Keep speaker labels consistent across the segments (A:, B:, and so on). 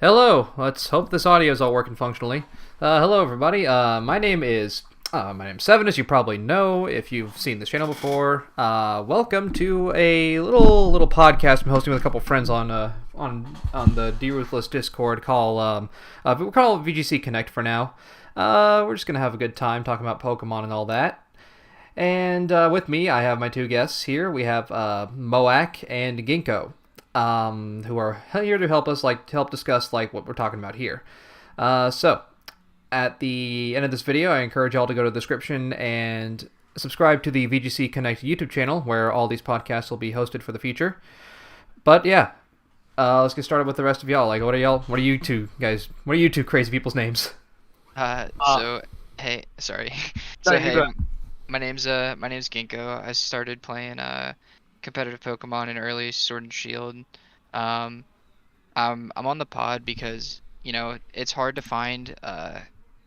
A: Hello. Let's hope this audio is all working functionally. Hello, everybody. My name's Seven, as you probably know if you've seen this channel before. Welcome to a little podcast I'm hosting with a couple friends on the D Ruthless Discord. We'll call it VGC Connect for now. We're just gonna have a good time talking about Pokemon and all that. And with me, I have my two guests here. We have Moak and Ginko, who are here to help us, help discuss what we're talking about here. So, at the end of this video, I encourage y'all to go to the description and subscribe to the VGC Connect YouTube channel, where all these podcasts will be hosted for the future. But yeah, let's get started with the rest of y'all. What are you two guys? What are you two crazy people's names?
B: Hey, sorry.
C: No,
B: So
C: you're
B: hey,
C: good.
B: my name's Ginko. I started playing competitive Pokemon in early Sword and Shield. Um, I'm on the pod because it's hard to find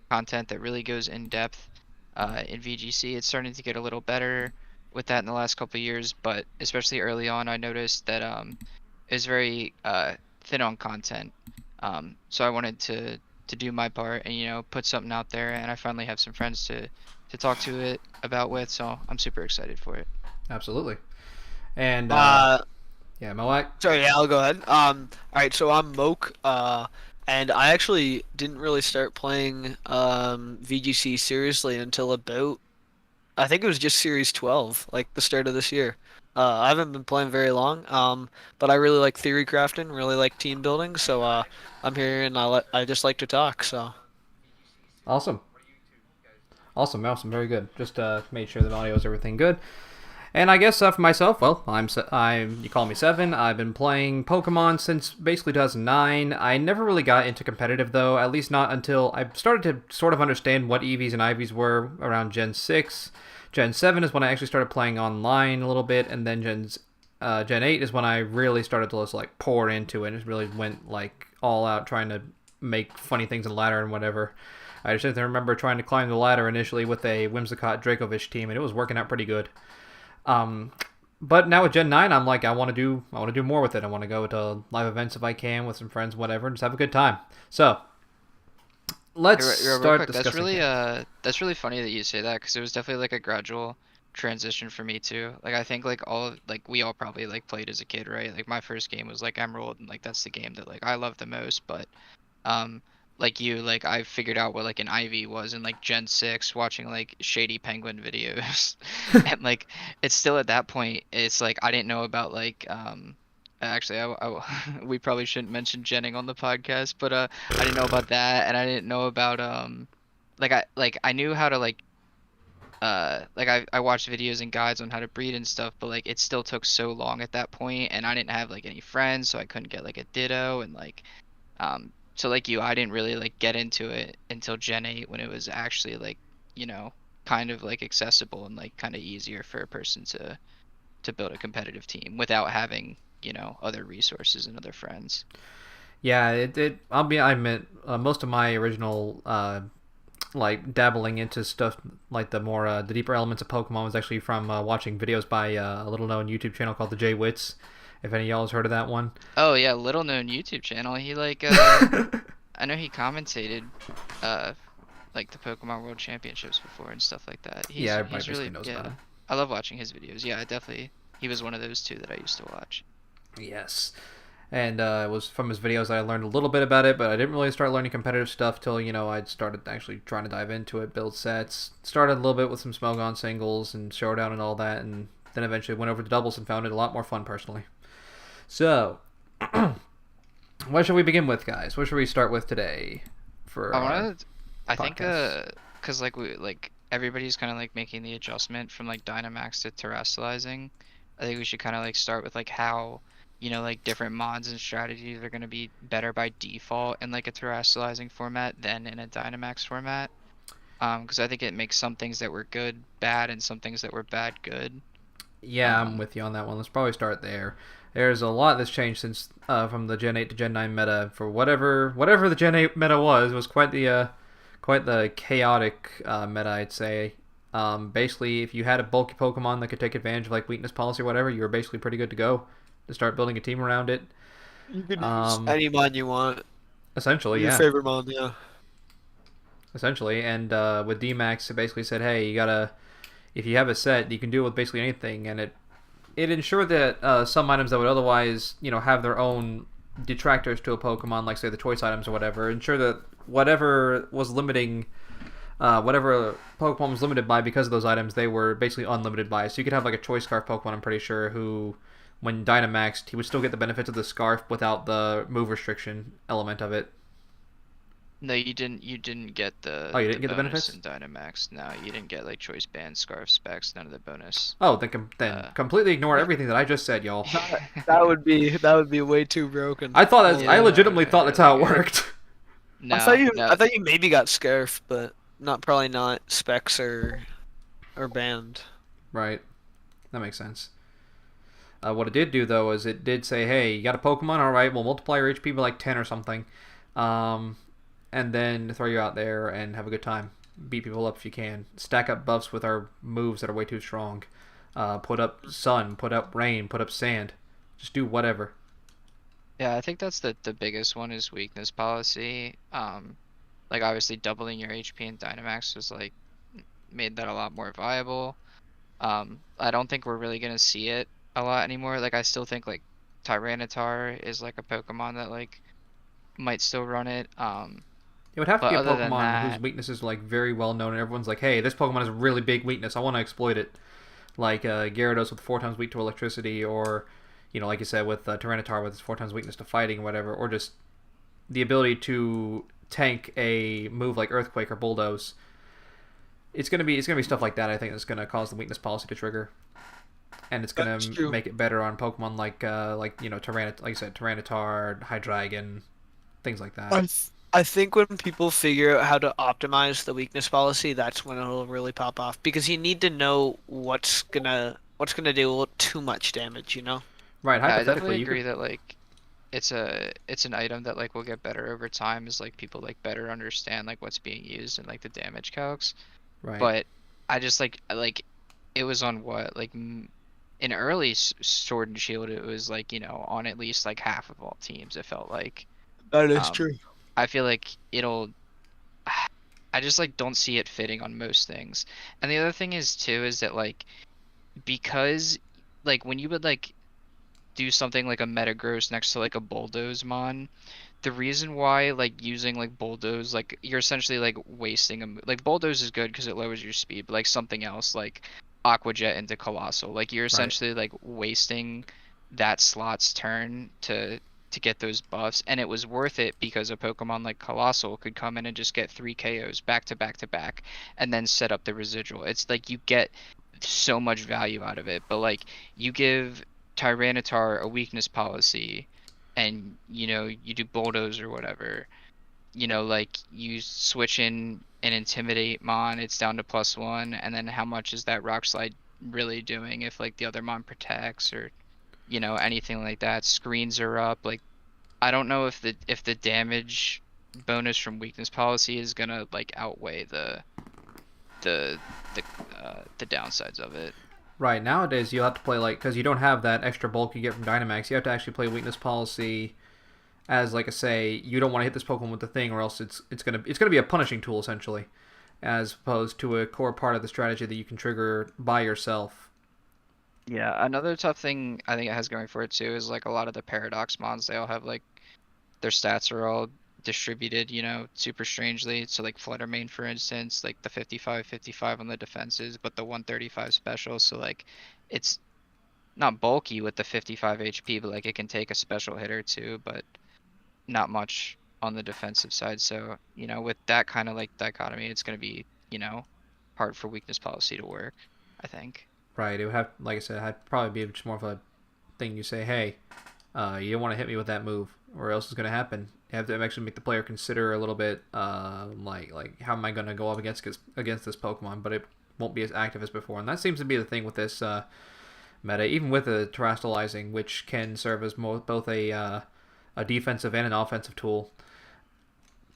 B: content that really goes in depth in VGC. It's starting to get a little better with that in the last couple of years, but especially early on, I noticed that it was very thin on content. So I wanted to do my part and put something out there, and I finally have some friends to talk to it about with, so I'm super excited for it.
A: Absolutely. And
C: Uh,
A: yeah, Moak.
C: Sorry, yeah, I'll go ahead. All right, so I'm Moak, and I actually didn't really start playing VGC seriously until about, I think it was just Series 12, like the start of this year. I haven't been playing very long, but I really like theory crafting, really like team building, so I'm here and I just like to talk, so.
A: Awesome. Awesome. Very good. Just made sure that audio is everything good. And I guess for myself, well, you call me Seven. I've been playing Pokemon since basically 2009. I never really got into competitive though, at least not until I started to sort of understand what EVs and IVs were around Gen 6. Gen 7 is when I actually started playing online a little bit, and then Gen 8 is when I really started to just pour into it and just really went all out trying to make funny things in the ladder and whatever. I just remember trying to climb the ladder initially with a Whimsicott Dracovish team, and it was working out pretty good. But now with Gen 9, I'm I want to do more with it. I want to go to live events if I can with some friends, whatever, and just have a good time. So let's
B: Real
A: start
B: quick,
A: discussing.
B: that's really funny that you say that, because it was definitely like a gradual transition for me too. I think we all probably played as a kid, right? Like my first game was Emerald, and that's the game that I love the most. But um I figured out what an IV was in Gen 6, watching Shady Penguin videos. And it's still at that point, it's I didn't know about actually we probably shouldn't mention Jenning on the podcast, but I didn't know about that, and I didn't know about I knew how to I watched videos and guides on how to breed and stuff, but it still took so long at that point, and I didn't have any friends, so I couldn't get a Ditto, and so I didn't really get into it until Gen 8, when it was actually kind of accessible and kind of easier for a person to build a competitive team without having other resources and other friends.
A: Yeah, I admit, most of my original dabbling into stuff the deeper elements of Pokemon was actually from watching videos by a little known YouTube channel called the J Wits. If any of y'all has heard of that one.
B: Oh yeah, little known YouTube channel. He I know he commentated uh the Pokemon World Championships before and stuff like that.
A: Yeah, everybody
B: He's
A: basically
B: really,
A: knows about
B: yeah.
A: him.
B: I love watching his videos. Yeah, he was one of those two that I used to watch.
A: Yes. And it was from his videos that I learned a little bit about it, but I didn't really start learning competitive stuff till, I'd started actually trying to dive into it, build sets. Started a little bit with some Smogon singles and Showdown and all that, and then eventually went over to doubles and found it a lot more fun personally. So, what should we begin with, guys? What should we start with today for
B: I
A: our
B: wanted, I think,
A: podcast?
B: cause everybody's kind of making the adjustment from Dynamax to terrestrializing. I think we should kind of start with how different mods and strategies are going to be better by default in a terrestrializing format than in a Dynamax format. Because I think it makes some things that were good bad, and some things that were bad good.
A: Yeah, I'm with you on that one. Let's probably start there. There's a lot that's changed since from the Gen 8 to Gen 9 meta. For whatever the Gen 8 meta was quite the chaotic meta, I'd say. Basically, if you had a bulky Pokemon that could take advantage of weakness policy or whatever, you were basically pretty good to go to start building a team around it.
C: You can use any mod you want.
A: Essentially,
C: Your
A: yeah.
C: favorite mon, yeah.
A: Essentially, and with D-Max, it basically said, hey, you gotta, if you have a set, you can do it with basically anything, and it ensured that some items that would otherwise, have their own detractors to a Pokemon, like say the choice items or whatever, ensure that whatever was limiting, whatever Pokemon was limited by because of those items, they were basically unlimited by. So you could have like a choice scarf Pokemon, I'm pretty sure, who, when Dynamaxed, he would still get the benefits of the scarf without the move restriction element of it.
B: No, you didn't. You didn't get
A: Oh, you
B: the
A: didn't get the
B: bonus
A: benefits?
B: in Dynamax. No, you didn't get like choice band, scarf specs. None of the bonus.
A: Oh, then
B: Uh,
A: completely ignore everything that I just said, y'all.
C: That would be way too broken.
A: I
B: yeah,
A: legitimately thought that's
B: really
A: how it
B: good.
A: worked.
C: I thought
B: No,
C: you
B: no.
C: I thought you maybe got Scarf, but probably not Specs or Band.
A: Right, that makes sense. What it did do though is it did say, hey, you got a Pokemon, all right, we'll multiply your HP by like 10 or something, um, and then throw you out there and have a good time. Beat people up if you can. Stack up buffs with our moves that are way too strong. Put up sun, put up rain, put up sand. Just do whatever.
B: Yeah, I think that's the biggest one is weakness policy. Like obviously doubling your HP in Dynamax was like made that a lot more viable. I don't think we're really gonna see it a lot anymore. Like I still think like Tyranitar is like a Pokemon that like might still run it.
A: It would have to
B: But
A: be a
B: other than
A: Pokemon whose
B: that,
A: weaknesses are like very well known, and everyone's like, "Hey, this Pokemon has a really big weakness. I want to exploit it." Like Gyarados with 4 times weak to electricity, or like you said with Tyranitar with his 4 times weakness to fighting, or whatever, or just the ability to tank a move like Earthquake or Bulldoze. It's gonna be stuff like that. I think that's gonna cause the weakness policy to trigger, and it's gonna
C: That's true.
A: make it better on Pokemon like like you said, Tyranitar, Hydreigon, things like that.
C: I think when people figure out how to optimize the weakness policy, that's when it'll really pop off. Because you need to know what's gonna do too much damage, you know?
A: Right?
B: yeah, I
A: Hypothetically,
B: definitely
A: you could.
B: agree that like it's an item that like will get better over time as like people like better understand like what's being used and like the damage calcs.
A: Right.
B: But I just like it was on what like in early Sword and Shield it was like on at least like half of all teams it felt like.
C: That is
B: Um,
C: true.
B: I feel like it'll. I just like don't see it fitting on most things. And the other thing is too is that like because like when you would like do something like a Metagross next to like a Bulldoze mon, the reason why like using like Bulldoze like you're essentially like wasting like Bulldoze is good because it lowers your speed, but like something else like Aqua Jet into Colossal, like you're
A: Right.
B: essentially like wasting that slot's turn to get those buffs, and it was worth it because a Pokemon like Colossal could come in and just get 3 KOs back to back to back, and then set up the residual. It's like you get so much value out of it, but like you give Tyranitar a weakness policy, and you do Bulldoze or whatever. Like you switch in and Intimidate Mon, it's down to +1, and then how much is that Rock Slide really doing if like the other Mon protects or anything like that? Screens are up. Like I don't know if the damage bonus from weakness policy is gonna like outweigh the the downsides of it.
A: Right. Nowadays, you have to play like because you don't have that extra bulk you get from Dynamax. You have to actually play weakness policy as like a say you don't want to hit this Pokemon with the thing, or else it's gonna be a punishing tool essentially, as opposed to a core part of the strategy that you can trigger by yourself.
B: Yeah, another tough thing I think it has going for it too is like a lot of the paradox mons, they all have like their stats are all distributed, super strangely. So like Fluttermane, for instance, like the 55/55 on the defenses, but the 135 special. So like it's not bulky with the 55 HP, but like it can take a special hit or two, but not much on the defensive side. So, with that kind of like dichotomy, it's gonna be, hard for weakness policy to work, I think.
A: Right. It would have, like I said, it'd probably be just more of a thing you say, hey, you don't want to hit me with that move, or else it's gonna happen. You have to actually make the player consider a little bit, like how am I gonna go up against this Pokemon, but it won't be as active as before, and that seems to be the thing with this meta, even with the terrestrializing, which can serve as both a defensive and an offensive tool.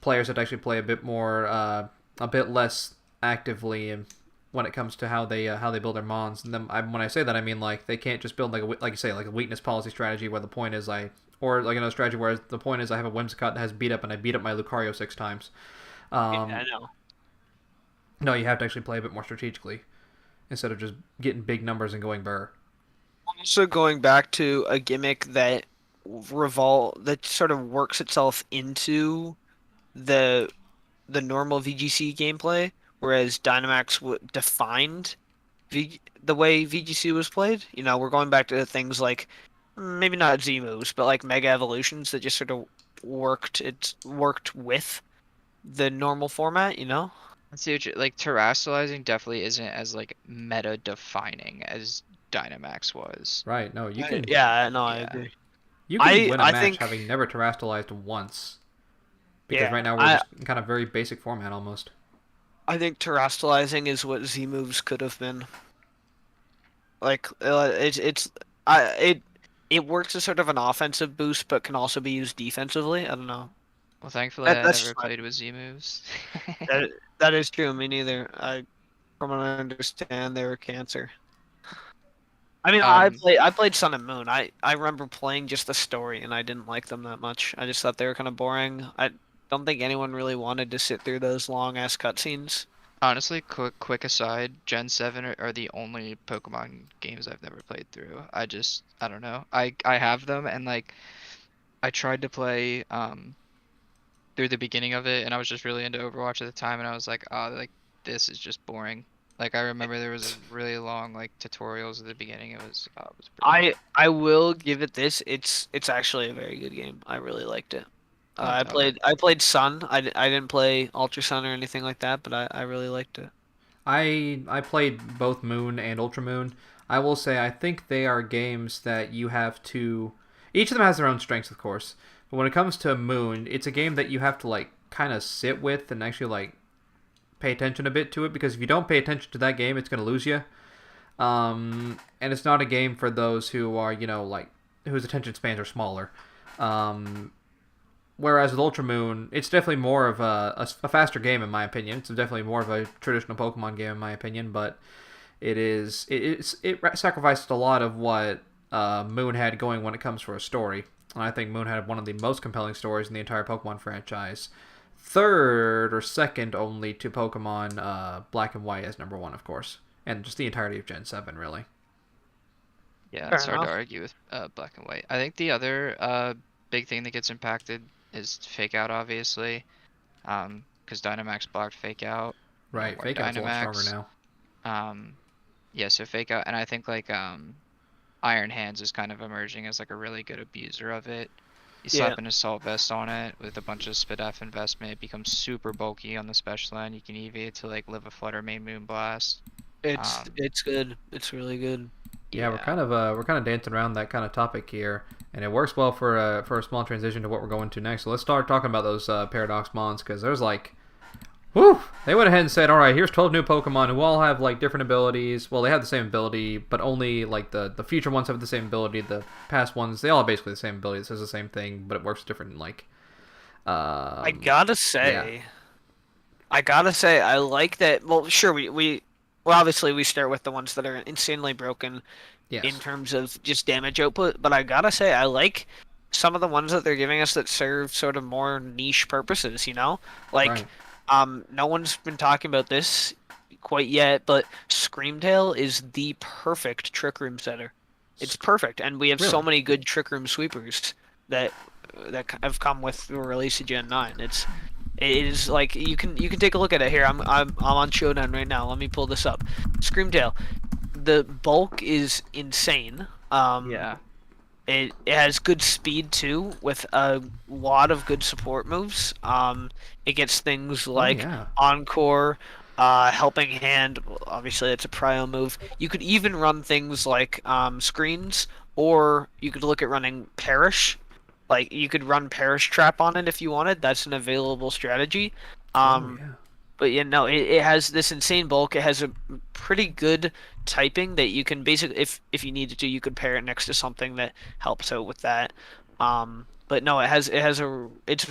A: Players that actually play a bit more, a bit less actively, and when it comes to how they build their mons. And then when I say that, I mean like they can't just build like you say like a weakness policy strategy where the point is I Or like another strategy where the point is I have a Whimsicott that has beat up and I beat up my Lucario 6 times.
C: Yeah, I know.
A: No, you have to actually play a bit more strategically instead of just getting big numbers and going burr.
C: Also going back to a gimmick that that sort of works itself into the normal VGC gameplay, whereas Dynamax defined the way VGC was played. You know, we're going back to things like maybe not Z moves, but like Mega Evolutions that just sort of worked with the normal format. You know?
B: I see what you like. Terastallizing definitely isn't as like meta defining as Dynamax was.
A: Right? No,
C: Yeah, no, I
B: Yeah.
C: agree.
A: you can win a
C: I
A: match
C: think
A: having never terastallized once because right
C: yeah,
A: now we're just in kind of very basic format almost.
C: I think terastallizing is what Z moves could have been. Like it works as sort of an offensive boost, but can also be used defensively. I don't know.
B: Well, thankfully I
C: That's
B: never
C: just my
B: played with Z moves.
C: that that is true. Me neither. From what I understand, they were cancer. I mean,
B: Um,
C: I played Sun and Moon. I remember playing just the story, and I didn't like them that much. I just thought they were kind of boring. I don't think anyone really wanted to sit through those long ass cutscenes.
B: Honestly, quick aside, Gen 7 are the only Pokemon games I've never played through. I don't know. I have them and like I tried to play through the beginning of it and I was just really into Overwatch at the time and I was like, oh, like this is just boring. Like I remember there was really long like tutorials at the beginning. It was pretty.
C: I will give it this. It's actually a very good game. I really liked it.
B: I doubt it.
C: I played Sun. I didn't play Ultra Sun or anything like that, but I really liked it.
A: I played both Moon and Ultra Moon. I will say I think they are games that you have to. Each of them has their own strengths, of course. But when it comes to Moon, it's a game that you have to like kind of sit with and actually like pay attention a bit to it because if you don't pay attention to that game, it's gonna lose you. And it's not a game for those who are like whose attention spans are smaller. Um, Whereas with Ultra Moon, it's definitely more of a faster game in my opinion. It's definitely more of a traditional Pokemon game in my opinion, but it sacrifices a lot of what Moon had going when it comes for a story. And I think Moon had one of the most compelling stories in the entire Pokemon franchise. Third or second only to Pokemon Black and White as number one, of course, and just the entirety of Gen 7, really.
B: Yeah,
C: Fair
B: it's hard to
C: enough.
B: argue with Black and White. I think the other big thing that gets impacted is Fake Out, obviously. Because Dynamax blocked Fake Out. No
A: Right,
B: more
A: Fake Out's a lot stronger
B: Dynamax.
A: now.
B: Yeah, so Fake Out, and I think like Iron Hands is kind of emerging as like a really good abuser of it. You
C: Yeah,
B: slap an Assault Vest on it with a bunch of Spadaf investment, it becomes super bulky on the special line. You can EV it to like Live a Flutter Main Moon Blast.
C: it's good. It's really good.
A: Yeah,
B: Yeah.
A: we're kind of dancing around that kind of topic here, and it works well for a small transition to what we're going to next. So let's start talking about those Paradox Mons because there's like, whew, they went ahead and said, all right, here's 12 new Pokemon who all have like different abilities. Well, they have the same ability, but only like the future ones have the same ability. The past ones, they all have basically the same ability. It says the same thing, but it works different. Like,
C: I
A: um,
C: gotta
A: yeah,
C: say, I like that. Well, sure, well, obviously we start with the ones that are insanely broken in
A: yes,
C: terms of just damage output, but I gotta say I like some of the ones that they're giving us that serve sort of more niche purposes, you know? Like,
A: right,
C: no one's been talking about this quite yet, but Screamtail is the perfect Trick Room setter. It's perfect, and we have so
A: really.
C: many good Trick Room sweepers that have come with the release of Gen 9. It is like you can take a look at it here. I'm on Showdown right now. Let me pull this up. Screamtail. The bulk is insane.
B: Yeah.
C: It has good speed too, with a lot of good support moves. It gets things
A: Oh
C: like
A: yeah,
C: Encore, Helping Hand. Well, obviously, it's a prio move. You could even run things like screens, or you could look at running Perish. Like you could run Perish Trap on it if you wanted. That's an available strategy.
A: oh
C: Um,
A: yeah.
C: but yeah, no, it has this insane bulk. It has a pretty good typing that you can basically, if you needed to, you could pair it next to something that helps out with that. But no, it's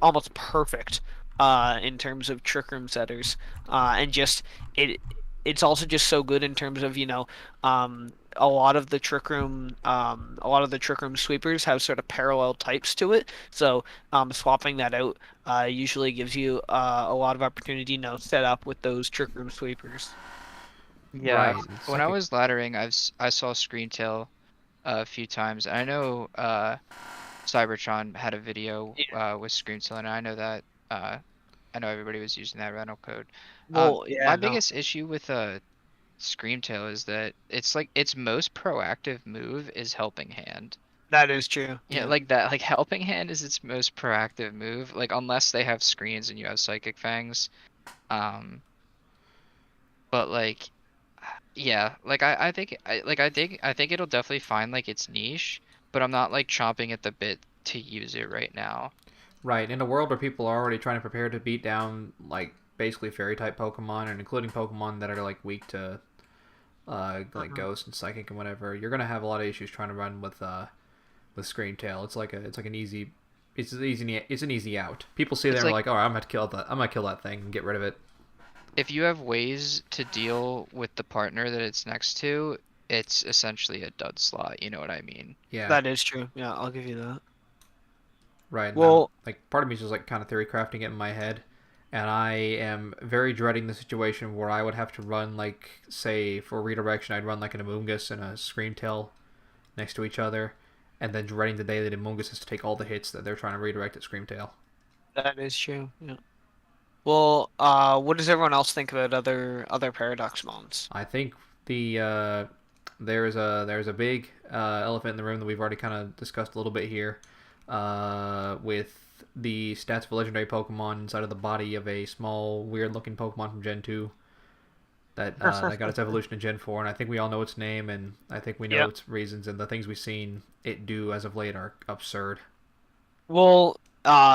C: almost perfect in terms of Trick Room setters, and just it it's also just so good in terms of, a lot of the Trick Room sweepers have sort of parallel types to it. So swapping that out usually gives you a lot of opportunity, set up with those Trick Room sweepers.
B: Yeah,
A: Right. It's
B: when
A: like
B: I
A: a
B: was laddering, I saw Screentail a few times. I know Cybertron had a video
C: Yeah.
B: with Screentail, and I know that I know everybody was using that rental code.
C: Well, yeah,
B: My
C: no,
B: biggest issue with Screamtail is that it's like its most proactive move is Helping Hand.
C: that is true.
B: Yeah,
C: Yeah,
B: like that, like Helping Hand is its most proactive move. Like unless they have screens and you have Psychic Fangs. Um, but like, yeah, like I think it'll definitely find like its niche, but I'm not like chomping at the bit to use it right now.
A: right in a world where people are already trying to prepare to beat down like basically fairy type Pokemon and including Pokemon that are like weak to like
C: Mhm.
A: Ghost and Psychic and whatever. You're gonna have a lot of issues trying to run with Screamtail. It's like an easy. It's an easy out. People see that
B: It's
A: and are
B: like
A: like, "Oh, I'm gonna kill that. I'm gonna kill that thing and get rid of it."
B: if you have ways to deal with the partner that it's next to, it's essentially a dud slot. You know what I mean?
A: Yeah,
C: That is true. Yeah, I'll give you that.
A: right. And I'm
C: Well,
A: like, part of me is just like kind of theory crafting it in my head, and I am very dreading the situation where I would have to run like, say, for redirection, I'd run like an Amoonguss and a Screamtail next to each other, and then dreading the day that Amoonguss has to take all the hits that they're trying to redirect at Screamtail.
C: that is true. Yeah. Well, what does everyone else think about other paradox mons?
A: I think the there's a big elephant in the room that we've already kind of discussed a little bit here, with the stats of a legendary Pokemon inside of the body of a small, weird-looking Pokemon from Gen 2 that got its evolution in Gen 4, and I think we all know its name, and I think we know
C: Yep.
A: its reasons, and the things we've seen it do as of late are absurd.
C: Well,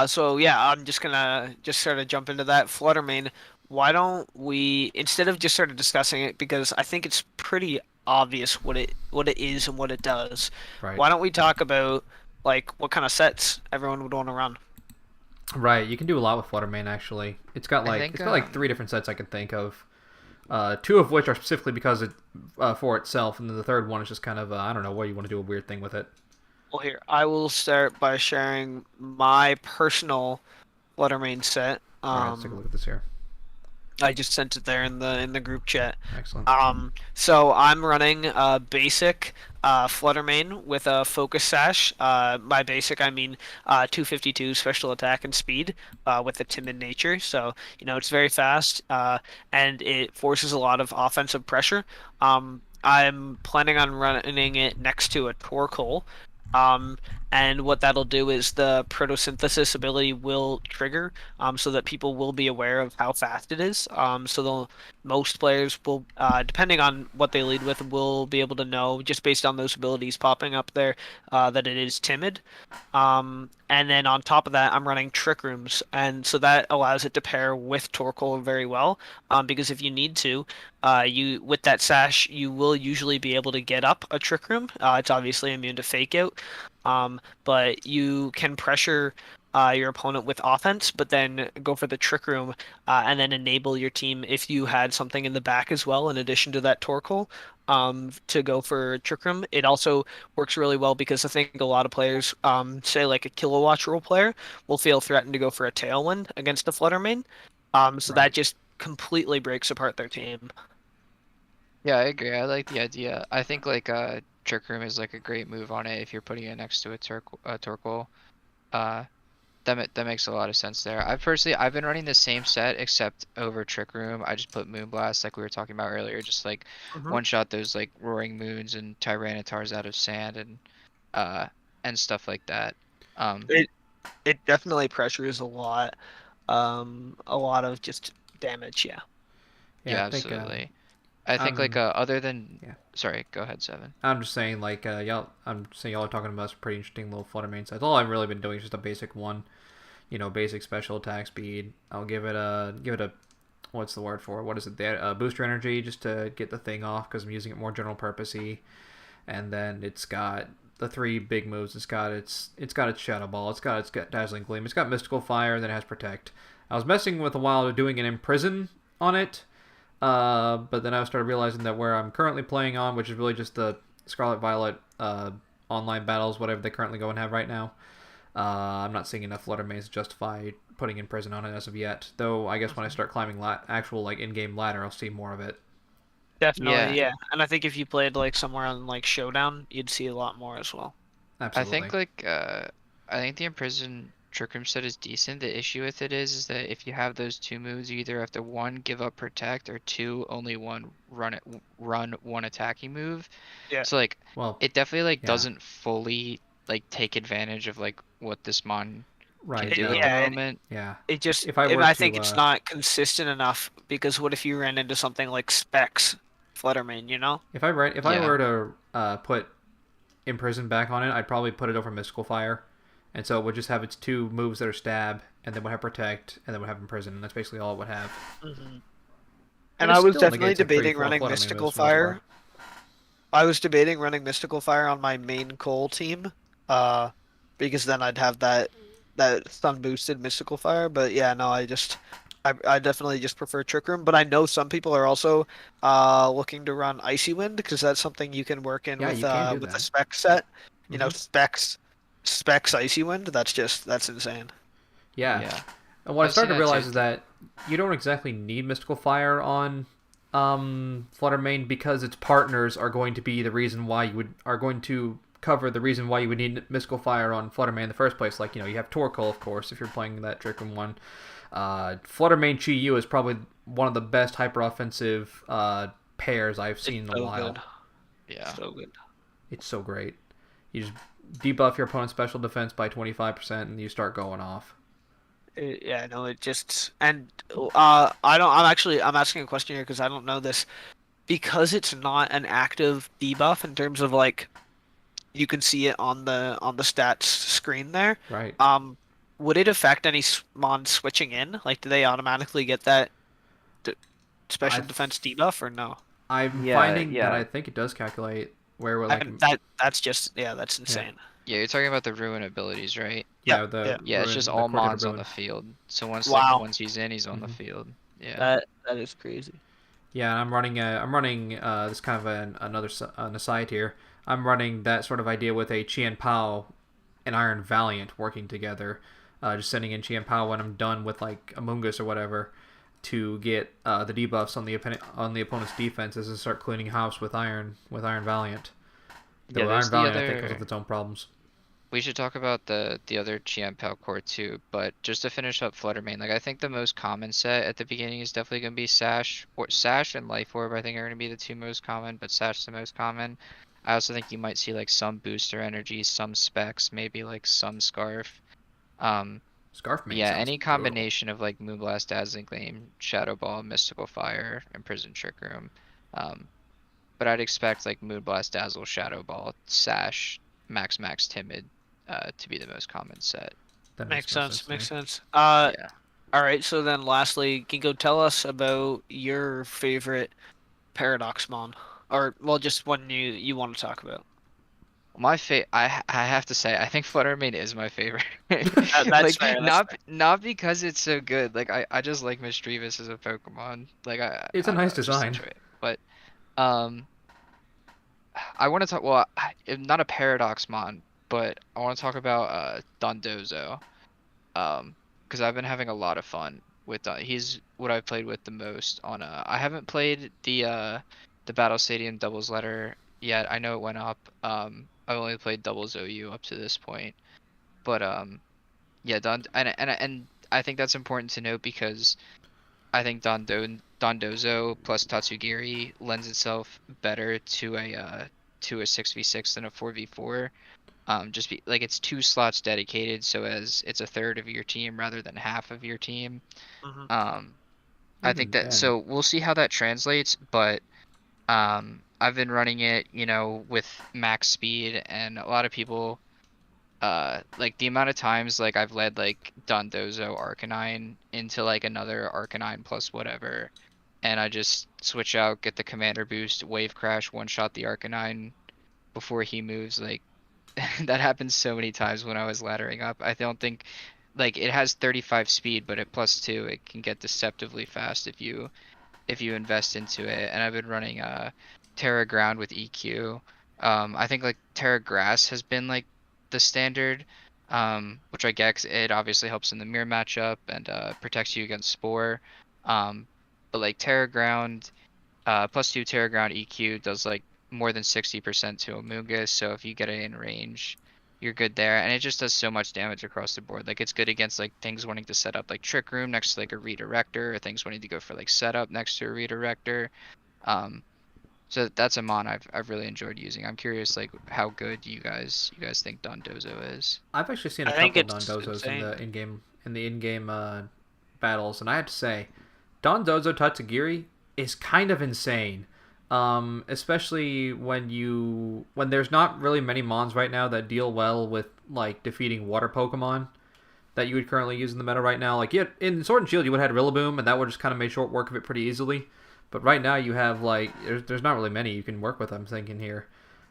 C: so yeah, I'm just gonna just sort of jump into that Fluttermane. Why don't we, instead of just sort of discussing it, because I think it's pretty obvious what it is and what it does.
A: Right.
C: Why don't we talk about like what kind of sets everyone would want to run?
A: Right. You can do a lot with Fluttermane, actually.
B: I think
A: It's got like three different sets I can think of. Two of which are specifically because it for itself, and then the third one is just kind of I don't know what you want to do a weird thing with it.
C: Well, here, I will start by sharing my personal Fluttermane set.
A: All right, let's take a look at this here.
C: I just sent it there in the group chat.
A: Excellent.
C: So I'm running a basic Fluttermane with a Focus Sash. By basic, I mean 252 special attack and speed with a timid nature. So, it's very fast and it forces a lot of offensive pressure. I'm planning on running it next to a Torkoal. Um, and what that'll do is the photosynthesis ability will trigger, so that people will be aware of how fast it is. Most players will, depending on what they lead with, will be able to know just based on those abilities popping up there, that it is timid. And then on top of that, I'm running Trick Rooms, and so that allows it to pair with Torkoal very well. Because if you need to, you with that sash, you will usually be able to get up a Trick Room. It's obviously immune to Fake Out, but you can pressure your opponent with offense, but then go for the Trick Room, and then enable your team if you had something in the back as well, in addition to that Torkoal, to go for Trick Room. It also works really well because I think a lot of players, say like a Kilowatch role player, will feel threatened to go for a Tailwind against a Fluttermane. So that
A: Right.
C: just completely breaks apart their team.
B: Yeah, I agree. I like the idea. I think like Trick Room is like a great move on it if you're putting it next to a Torkoal. Uh, that makes a lot of sense there. I've been running the same set except over Trick Room. I just put Moonblast like we were talking about earlier, just like
C: Hmm.
B: one shot those like Roaring Moons and Tyrannitars out of sand uh and stuff like that. Um,
C: It it definitely pressures a lot of just damage. Yeah.
A: Yeah, I
B: yeah,
A: think
B: absolutely. I think like
A: I'm
B: other than
A: yeah.
B: sorry, go ahead, Seven.
A: I'm just saying like y'all. I'm saying y'all are talking about some pretty interesting little Fluttermane sets. All I've really been doing is just a basic one. Basic special attack speed. I'll give it a what's the word for it? What is it? Booster energy just to get the thing off because I'm using it more general purposey. And then it's got the three big moves. It's got its Shadow Ball. It's got Dazzling Gleam. It's got Mystical Fire. And then it has Protect. I was messing with a while doing an Imprison on it, But then I started realizing that where I'm currently playing on, which is really just the Scarlet Violet online battles, whatever they currently go and have right now. I'm not seeing enough Flutter Mains to justify putting in prison on it as of yet. Though I guess when I start climbing actual like in-game ladder, I'll see more of it.
C: Definitely,
B: Yeah,
C: yeah. And I think if you played like somewhere on like Showdown, you'd see a lot more as well.
B: I
A: Absolutely.
B: think like I think the Imprison Trick Room set is decent. The issue with it is that if you have those two moves, you either have to one give up protect or two only one run one attacking move.
C: Yeah.
B: So like
A: Well,
B: it definitely like
A: yeah,
B: doesn't fully like take advantage of like what this mon can
A: right.
B: do at the
A: No,
C: Yeah,
B: moment.
A: yeah.
C: it just
A: If I
C: and
A: were
C: I think
A: to,
C: it's not consistent enough because what if you ran into something like Specs Fluttermane, you know?
A: if I
B: Yeah.
A: were to put Imprison back on it, I'd probably put it over Mystical Fire, and so it would just have its two moves that are stab, and then would have protect, and then would have Imprison, and that's basically all it would have.
C: Hmm.
A: And
C: And
A: it
C: I was
A: still
C: definitely
A: negates like three,
C: debating
A: four
C: running
A: Flutter Main moves
C: Mystical
A: for the most part.
C: Fire. I was debating running Mystical Fire on my main Cole team, uh, because then I'd have that stun boosted Mystical Fire. But yeah, no, I definitely just prefer Trick Room. But I know some people are also looking to run Icy Wind because that's something you can work in
A: Yeah, you can do
C: with the
A: that.
C: spec set. You know,
A: Mm-hmm.
C: specs Icy Wind. That's insane.
A: Yeah.
B: Yeah.
A: And what I
B: I've seen
A: started to
B: that too.
A: realize is that you don't exactly need Mystical Fire on Flutter Main because its partners are going to be the reason why you would are going to cover the reason why you would need Mystical Fire on Flutter Main in the first place. Like, you have Torkoal, of course, if you're playing that Trick Room one. Flutter Main Chi Yu is probably one of the best hyper offensive pairs I've
C: It's
A: seen in a
C: so good,
A: while.
B: Yeah.
C: so good.
A: It's so great. You just debuff your opponent's special defense by 25% and you start going off.
C: Yeah, no, it just and I don't. I'm asking a question here because I don't know this. Because it's not an active debuff in terms of like you can see it on the stats screen there.
A: Right.
C: Um, would it affect any mon switching in? Like, do they automatically get that d special
A: I
C: defense debuff or no?
A: I'm
D: Yeah,
A: finding that
D: yeah.
A: I think it does calculate where we're like,
C: And that's just yeah, that's
A: yeah,
C: insane.
B: Yeah, you're talking about the ruin abilities, right?
C: Yep,
A: yeah, the
C: yeah.
B: Yeah, it's
A: ruin,
B: just
A: the
B: all
A: Cortator
B: mons on
A: ruin.
B: the field. So once
C: Wow,
B: once he's in, he's on the
A: Hmm.
B: field. Yeah.
C: that is crazy.
A: Yeah, and I'm running this kind of an aside here. I'm running that sort of idea with a Qian Pao and Iron Valiant working together, just sending in Qian Pao when I'm done with like Amoongus or whatever to get the debuffs on the opponent's defenses and start cleaning house with Iron Valiant.
B: Yeah,
A: Though
B: there's
A: Iron
B: the
A: Valiant I think comes with
B: other.
A: its own problems.
B: We should talk about the other Chian-Pao core too, but just to finish up Fluttermane, like I think the most common set at the beginning is definitely gonna be Sash and Life Orb. I think are gonna be the two most common, but Sash the most common. I also think you might see like some booster energy, some specs, maybe like some Scarf. Um,
A: Scarf Main
B: yeah,
A: sounds
B: any
A: brutal.
B: combination of like Moonblast, Dazzling Gleam, Shadow Ball, Mystical Fire, and Prison Trick Room. Um, but I'd expect like Moonblast, Dazzle, Shadow Ball, Sash, Max, Timid, to be the most common set.
A: That makes
C: Makes
A: most sense
C: sense.
A: to me.
C: Makes sense.
B: Yeah.
C: All right. So then, lastly, Ginko, tell us about your favorite Paradox Mon, or well, just one you want to talk about.
B: I have to say, I think Fluttermane is my favorite.
C: That's
B: Like
C: fair. That's
B: not because it's so good. Like I just like Misdreavus as a Pokemon. Like
A: It's a
B: I don't
A: nice
B: know, I just
A: design.
B: enjoy it. But um I want to talk well, not a Paradoxmon, but I want to talk about Dondozo. Because I've been having a lot of fun with he's what I've played with the most on I haven't played the Battle Stadium doubles letter yet. I know it went up. I've only played doubles OU up to this point. But yeah, and I think that's important to note because I think Dondozo plus Tatsugiri lends itself better to a 6v6 than a 4v4. Just be like it's two slots dedicated, so as it's a third of your team rather than half of your team.
C: hmm
B: Um, I think
A: Even
B: that
A: then,
B: so we'll see how that translates, but I've been running it, with max speed, and a lot of people, like the amount of times like I've led like Dondozo Arcanine into like another Arcanine plus whatever, and I just switch out, get the commander boost, wave crash, one shot the Arcanine before he moves, like that happens so many times when I was laddering up. I don't think like it has 35 speed, but at plus 2 it can get deceptively fast if you invest into it. And I've been running Terra Ground with EQ. I think like Terra Grass has been like the standard, which I get 'cause it obviously helps in the mirror matchup and protects you against Spore. Um, but like Terra Ground, +2 Terra Ground EQ does like more than 60% to Amoonguss, so if you get it in range, you're good there. And it just does so much damage across the board. Like it's good against like things wanting to set up like Trick Room next to like a redirector, or things wanting to go for like setup next to a redirector. Um, so that's a mon I've really enjoyed using. I'm curious like how good you guys think Dondozo is.
A: I've actually seen a
C: I think
A: couple
C: it's
A: Dondozos in
C: insane.
A: the in-game battles, and I have to say, Dondozo Tatsugiri is kind of insane. Especially when there's not really many mons right now that deal well with like defeating water Pokemon that you would currently use in the meta right now. Like in Sword and Shield, you would have had Rillaboom, and that would just kind of made short work of it pretty easily. But right now, you have like there's not really many you can work with. I'm thinking here,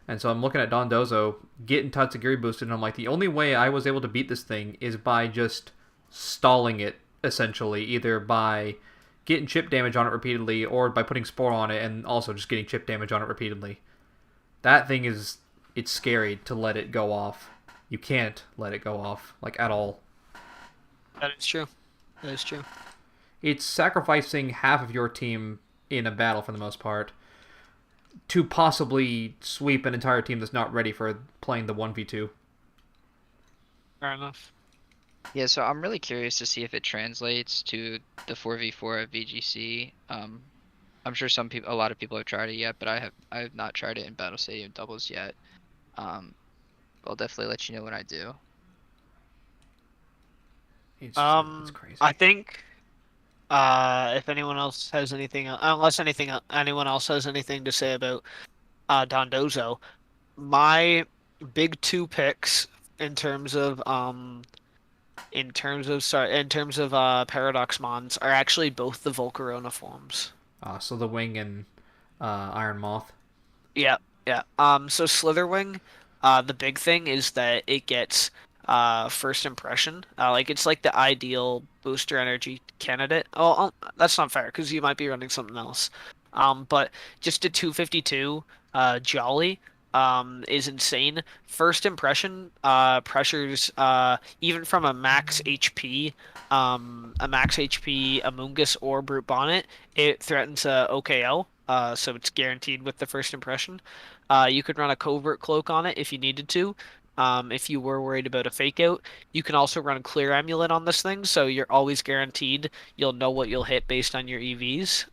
A: and so I'm looking at Dondozo getting Tatsugiri boosted, and I'm like, the only way I was able to beat this thing is by just stalling it essentially, either by getting chip damage on it repeatedly or by putting Spore on it and also just getting chip damage on it repeatedly. That thing it's scary to let it go off. You can't let it go off like at all.
C: That is true. That is true.
A: It's sacrificing half of your team in a battle for the most part to possibly sweep an entire team that's not ready for playing the 1v2.
C: Fair enough.
B: Yeah, so I'm really curious to see if it translates to the 4v4 at VGC. I'm sure a lot of people have tried it yet, but I have not tried it in Battle Stadium doubles yet. Um, I'll definitely let you know when I do.
A: It's crazy.
C: I think if anyone else has anything, anyone else has anything to say about Dondozo, my big two picks in terms of Paradox Mons are actually both the Volcarona forms.
A: So the Wing and Iron Moth.
C: Yeah, yeah. So Slitherwing, the big thing is that it gets first impression. Like it's like the ideal booster energy candidate. Oh, that's not fair because you might be running something else. But just a 252 Jolly is insane. First impression pressures even from a max HP Amoonguss or Brute Bonnet, it threatens a OKO. So it's guaranteed with the first impression. You could run a Covert Cloak on it if you needed to. If you were worried about a fake out, you can also run Clear Amulet on this thing, so you're always guaranteed you'll know what you'll hit based on your EVs.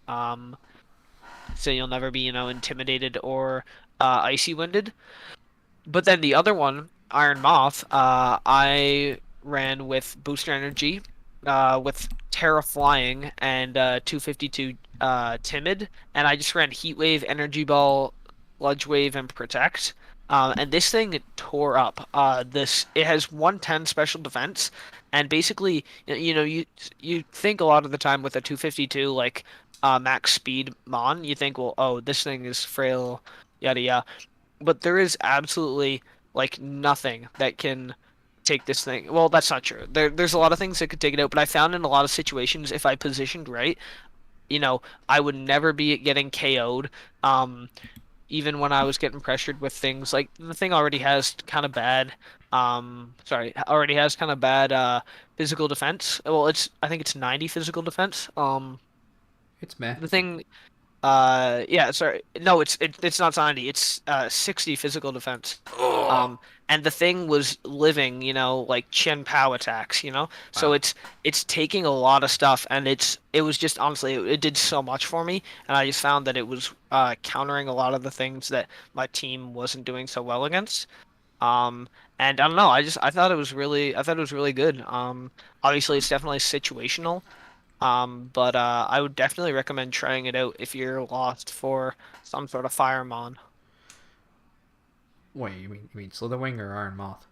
C: So you'll never be, intimidated or icy winded. But then the other one, Iron Moth, I ran with Booster Energy, with Terra Flying and 252 Timid, and I just ran Heat Wave, Energy Ball, Sludge Wave, and Protect. And this thing tore up. It has 110 special defense, and basically, you think a lot of the time with a 252 like max speed mon, you think, well, oh, this thing is frail, yada yada. But there is absolutely like nothing that can take this thing. Well, that's not true. There's a lot of things that could take it out, but I found in a lot of situations, if I positioned right, I would never be getting KO'd. Even when I was getting pressured with things like the thing already has kind of bad, physical defense. Well, I think it's 90 physical defense.
A: It's meh.
C: The thing yeah, sorry. No, it's not 90. It's 60 physical defense.
A: Oh,
C: And the thing was living, like Chen Pao attacks, So
A: wow.
C: it's taking a lot of stuff, and it was just honestly it did so much for me, and I just found that it was countering a lot of the things that my team wasn't doing so well against. Um and I don't know, I thought it was really good. Obviously it's definitely situational. But I would definitely recommend trying it out if you're lost for some sort of Firemon.
A: Wait, you mean Slitherwing or Iron Moth?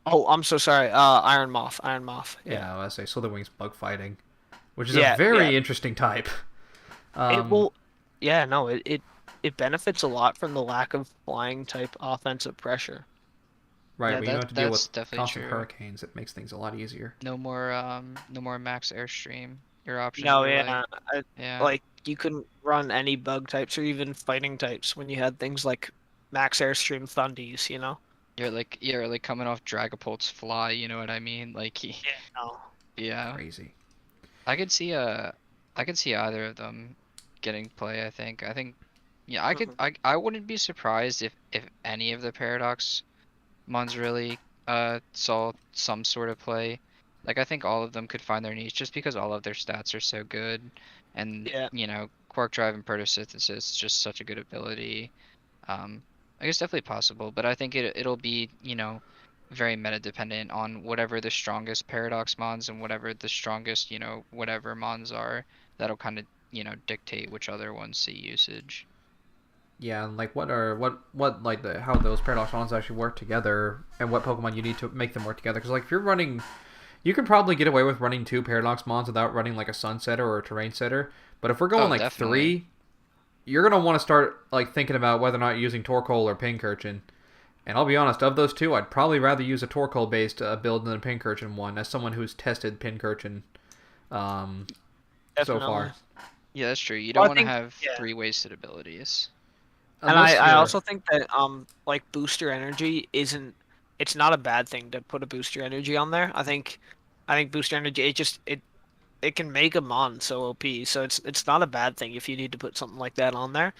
C: Oh, I'm so sorry. Iron Moth. Iron Moth. Yeah.
A: Yeah, I was say Slitherwing's bug fighting, which is a
C: Yeah, yeah.
A: very interesting type.
C: It
A: Um,
C: will. Yeah, no, it benefits a lot from the lack of flying type offensive pressure.
A: right,
B: Yeah,
A: but you don't have to deal
B: that's
A: with
B: definitely
A: constant
B: true.
A: hurricanes. It makes things a lot easier.
B: No more max airstream. your options
C: No,
B: were
C: yeah,
B: yeah.
C: like you couldn't run any bug types or even fighting types when you had things like max airstream Thundies, you know?
B: You're like coming off Dragapult's fly, you know what I mean? Like
C: Yeah, no.
B: yeah.
A: Crazy.
B: I could see I could see either of them getting play, I think. I think yeah,
C: Mhm.
B: I wouldn't be surprised if any of the Paradox Mons really saw some sort of play. Like I think all of them could find their niche just because all of their stats are so good, and
C: Yeah.
B: Quark Drive and Photosynthesis is just such a good ability. I guess definitely possible, but I think it'll be very meta dependent on whatever the strongest Paradox Mons and whatever the strongest whatever Mons are. That'll kind of dictate which other ones see usage.
A: Yeah, and like what like how those paradox mons actually work together, and what Pokemon you need to make them work together. Because like if you're running, you can probably get away with running 2 paradox mons without running like a sun setter or a terrain setter. But if we're going
B: Oh,
A: like
B: definitely.
A: 3, you're gonna want to start like thinking about whether or not using Torkoal or Pincurchin. And I'll be honest, of those two, I'd probably rather use a Torkoal based build than a Pincurchin one, as someone who's tested Pincurchin um, so
C: Definitely.
A: far.
B: Yeah, that's true. You
C: Well,
B: don't
C: I
B: want to
C: think,
B: have
C: yeah.
B: 3 wasted abilities.
C: And
A: Unless
C: I
A: you're
C: also think that like booster energy isn't it's not a bad thing to put a booster energy on there. I think booster energy it can make a mon so OP. So it's not a bad thing if you need to put something like that on there.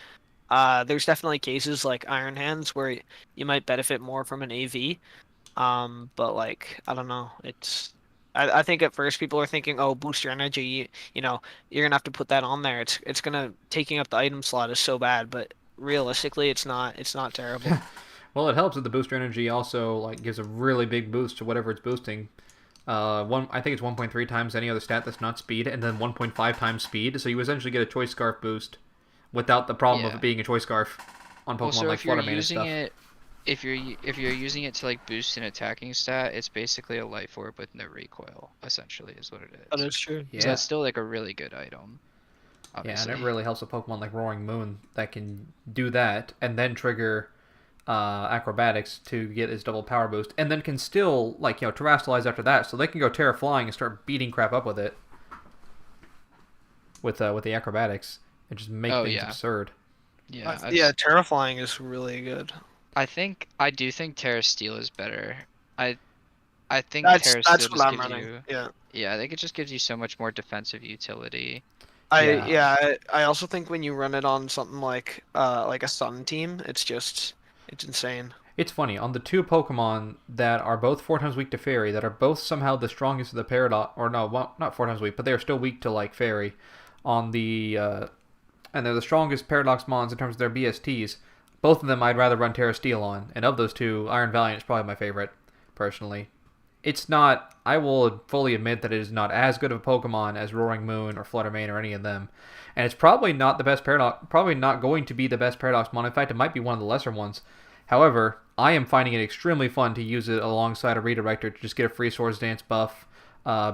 C: There's definitely cases like Iron Hands where you might benefit more from an AV. But like I don't know, I think at first people are thinking, oh, booster energy, you're gonna have to put that on there. It's gonna taking up the item slot is so bad, but realistically, it's not terrible.
A: well, it helps that the booster energy also like gives a really big boost to whatever it's boosting. I think it's 1.3 times any other stat that's not speed, and then 1.5 times speed. So you essentially get a choice scarf boost without the problem of it
B: Yeah.
A: being a choice scarf on
B: Well,
A: Pokemon
B: so
A: like
B: if you're
A: Flutter Mane and
B: using
A: stuff.
B: it, if you're using it to like boost an attacking stat, it's basically a life orb with no recoil, essentially, is what it
C: That
B: is.
C: is true.
B: So
A: Yeah,
B: that's still like a really good item,
A: yeah, and it
B: obviously.
A: really helps a Pokemon like Roaring Moon that can do that and then trigger acrobatics to get his double power boost, and then can still like terrestrialize after that, so they can go Terra Flying and start beating crap up with it with the acrobatics and just make
B: Oh
A: things
B: yeah,
A: absurd.
B: yeah.
C: Yeah, terrifying is really good.
B: I do think Terra Steel is better. I I think
C: That's
B: Terra Steel
C: that's what
B: just
C: I'm
B: gives
C: running.
B: you,
C: Yeah.
B: yeah, I think it just gives you so much more defensive utility.
A: Yeah,
C: I also think when you run it on something like a Sun team, it's insane.
A: it's funny on the 2 Pokemon that are both 4 times weak to Fairy, that are both somehow the strongest of the Paradox, or no, well, not 4 times weak, but they are still weak to like Fairy. On the and they're the strongest Paradox Mons in terms of their BSTs. Both of them I'd rather run Terra Steel on, and of those two, Iron Valiant is probably my favorite, personally. It's not. I will fully admit that it is not as good of a Pokemon as Roaring Moon or Flutter Mane or any of them, and it's probably not the best Paradox. Probably not going to be the best Paradox Mon. In fact, it might be one of the lesser ones. However, I am finding it extremely fun to use it alongside a Redirector to just get a free Swords Dance buff,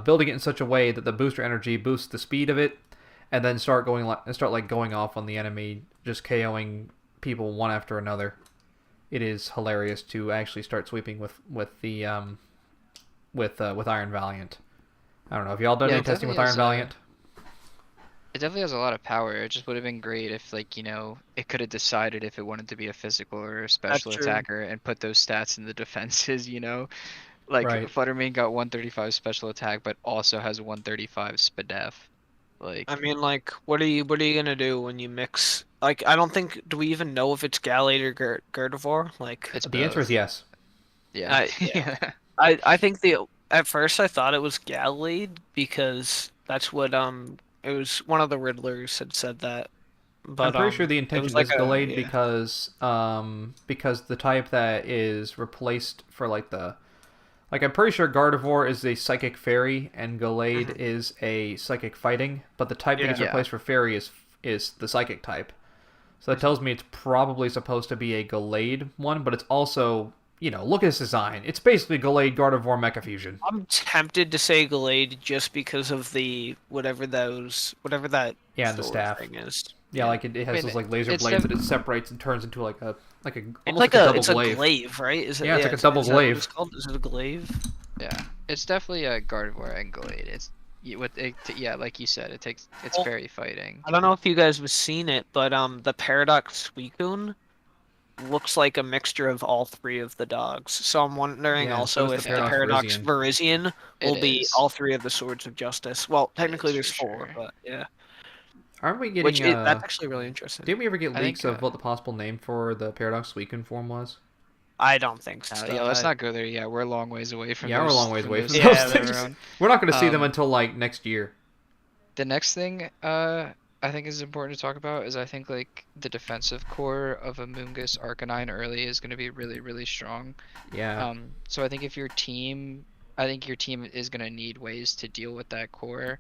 A: building it in such a way that the booster energy boosts the speed of it, and then start going off on the enemy, just KOing people one after another. It is hilarious to actually start sweeping with Iron Valiant. I don't know. Have y'all done
B: Yeah,
A: any testing with Iron Valiant?
B: it definitely has a lot of power. It just would have been great if like, it could have decided if it wanted to be a physical or a
C: That's
B: special
C: true.
B: attacker and put those stats in the defenses. Like
A: Right.
B: Fluttermane got 135 special attack, but also has 135 spadef.
C: I
B: Like
C: mean, like, what are you gonna do when you mix? Like, I don't think do we even know if it's Gallade or Gardevoir? Like,
B: it's
A: The answer is
B: both.
A: yes.
B: Yeah.
C: yeah,
B: Yeah.
C: I think the at first I thought it was Gallade because that's what it was one of the Riddlers had said that,
A: I'm
C: but
A: pretty sure the
C: it was
A: intention
C: like
A: is
C: a
A: Gallade
C: yeah.
A: because the type that is replaced for I'm pretty sure Gardevoir is a psychic fairy and Gallade
C: Mhm.
A: is a psychic fighting, but the type that gets
C: Yeah.
B: Yeah.
A: replaced for fairy is the psychic type. So that tells me it's probably supposed to be a Gallade one, but it's also, look at this design. It's basically Gallade Gardevoir Mecha Fusion.
C: I'm tempted to say Gallade just because of the whatever that
A: Yeah, and the
C: sword
A: staff.
C: thing is.
A: Yeah,
C: Yeah.
A: like it
B: I
A: has
B: mean,
A: those like laser
B: it's
A: blades
B: def
A: that it separates and turns into
C: It's
A: almost
C: like
A: like a
C: a
A: double
C: it's a
A: glaive.
C: glaive, right? Is it?
A: Yeah, it's
C: Yeah.
A: like a double
C: Is that what it's
A: glaive.
C: called? Is it a glaive?
B: yeah. It's definitely a Gardevoir and Gallade. yeah, like you said, it's
C: Well,
B: very fighting.
C: I don't know if you guys have seen it, but the Paradox Suicune looks like a mixture of all three of the dogs. So I'm wondering
A: Yeah, so
C: also
A: is the
C: if the
B: Yeah,
A: Paradox
C: Paradox
A: Virizion.
C: Virizion
B: it
C: will be
B: is.
C: all three of the Swords of Justice. Well,
B: It
C: technically
B: is
C: there's
B: for
C: four,
B: sure.
C: but yeah.
A: Aren't we
C: Which
A: getting
C: is that's actually really interesting.
A: didn't we ever get
B: I
A: leaks
B: think.
A: of what the possible name for the Paradox Suicune form was?
C: I don't think so.
B: Yeah, let's not go there yet. We're a long ways away
A: Yeah, we're a long ways away from
B: those
A: those
C: Yeah,
B: things
C: there's
B: later
A: things.
B: on.
A: We're not going to see them
B: Um,
A: until like next year.
B: the next thing I think is important to talk about is I think like the defensive core of Amoonguss Arcanine early is going to be really really strong.
A: Yeah.
B: So I think your team is going to need ways to deal with that core.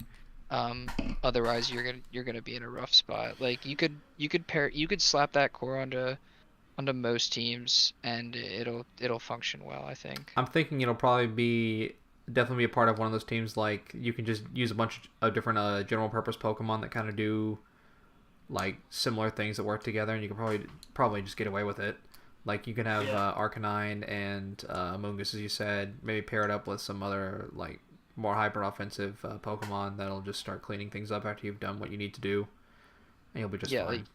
B: Otherwise you're gonna be in a rough spot. Like you could slap that core onto most teams and it'll function well, I think.
A: I'm thinking it'll probably be definitely be a part of one of those teams. Like you can just use a bunch of different general purpose Pokemon that kind of do like similar things that work together, and you can probably just get away with it. Like you can have Arcanine and Amoonguss, as you said, maybe pair it up with some other like more hyper offensive Pokemon that'll just start cleaning things up after you've done what you need to do, and you'll be just
B: Yeah,
A: fine.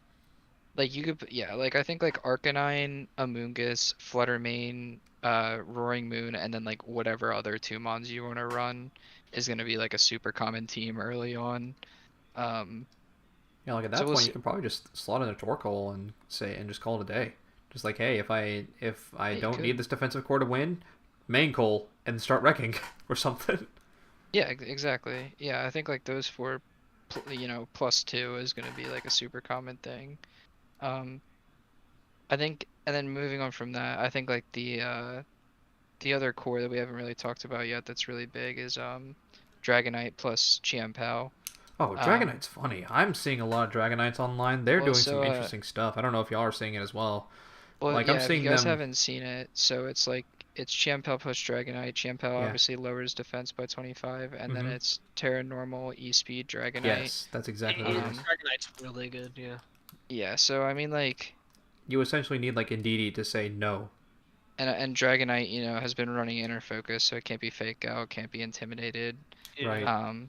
B: like you could, yeah, like I think like Arcanine, Amoonguss, Fluttermane, Roaring Moon, and then like whatever other two mons you want to run is gonna be like a super common team early on. Um,
A: Yeah, like at
B: so
A: that
B: we'll
A: point, you
B: see.
A: can probably just slot in a Torkoal and just call it a day. Just like, hey, if I
B: Yeah, you
A: don't need
B: could.
A: this defensive core to win, main Coal and start wrecking or something.
B: Yeah, exactly. Yeah, I think like those four, +2 is gonna be like a super common thing. Um, I think, and then moving on from that, I think like the other core that we haven't really talked about yet that's really big is Dragonite plus Chiampao.
A: Oh,
B: Um,
A: Dragonite's funny. I'm seeing a lot of Dragonites online. They're
B: well,
A: doing
B: so
A: some interesting stuff. I don't know if y'all are seeing it as well.
B: well,
A: Like I'm
B: yeah, if you
A: seeing
B: guys
A: them.
B: haven't seen it, so it's like it's Chiampao plus Dragonite. Chiampao
A: Yeah.
B: obviously lowers defense by 25, and then
A: Mm-hmm.
B: it's Terra Normal, E-Speed, Dragonite.
A: Yes, that's exactly what it is.
B: Um,
C: Dragonite's really good, yeah.
B: yeah, so I mean like,
A: You essentially need like Indeedee to say no.
B: and Dragonite, has been running inner focus, so it can't be fake out, can't be intimidated.
C: Yeah.
A: Right.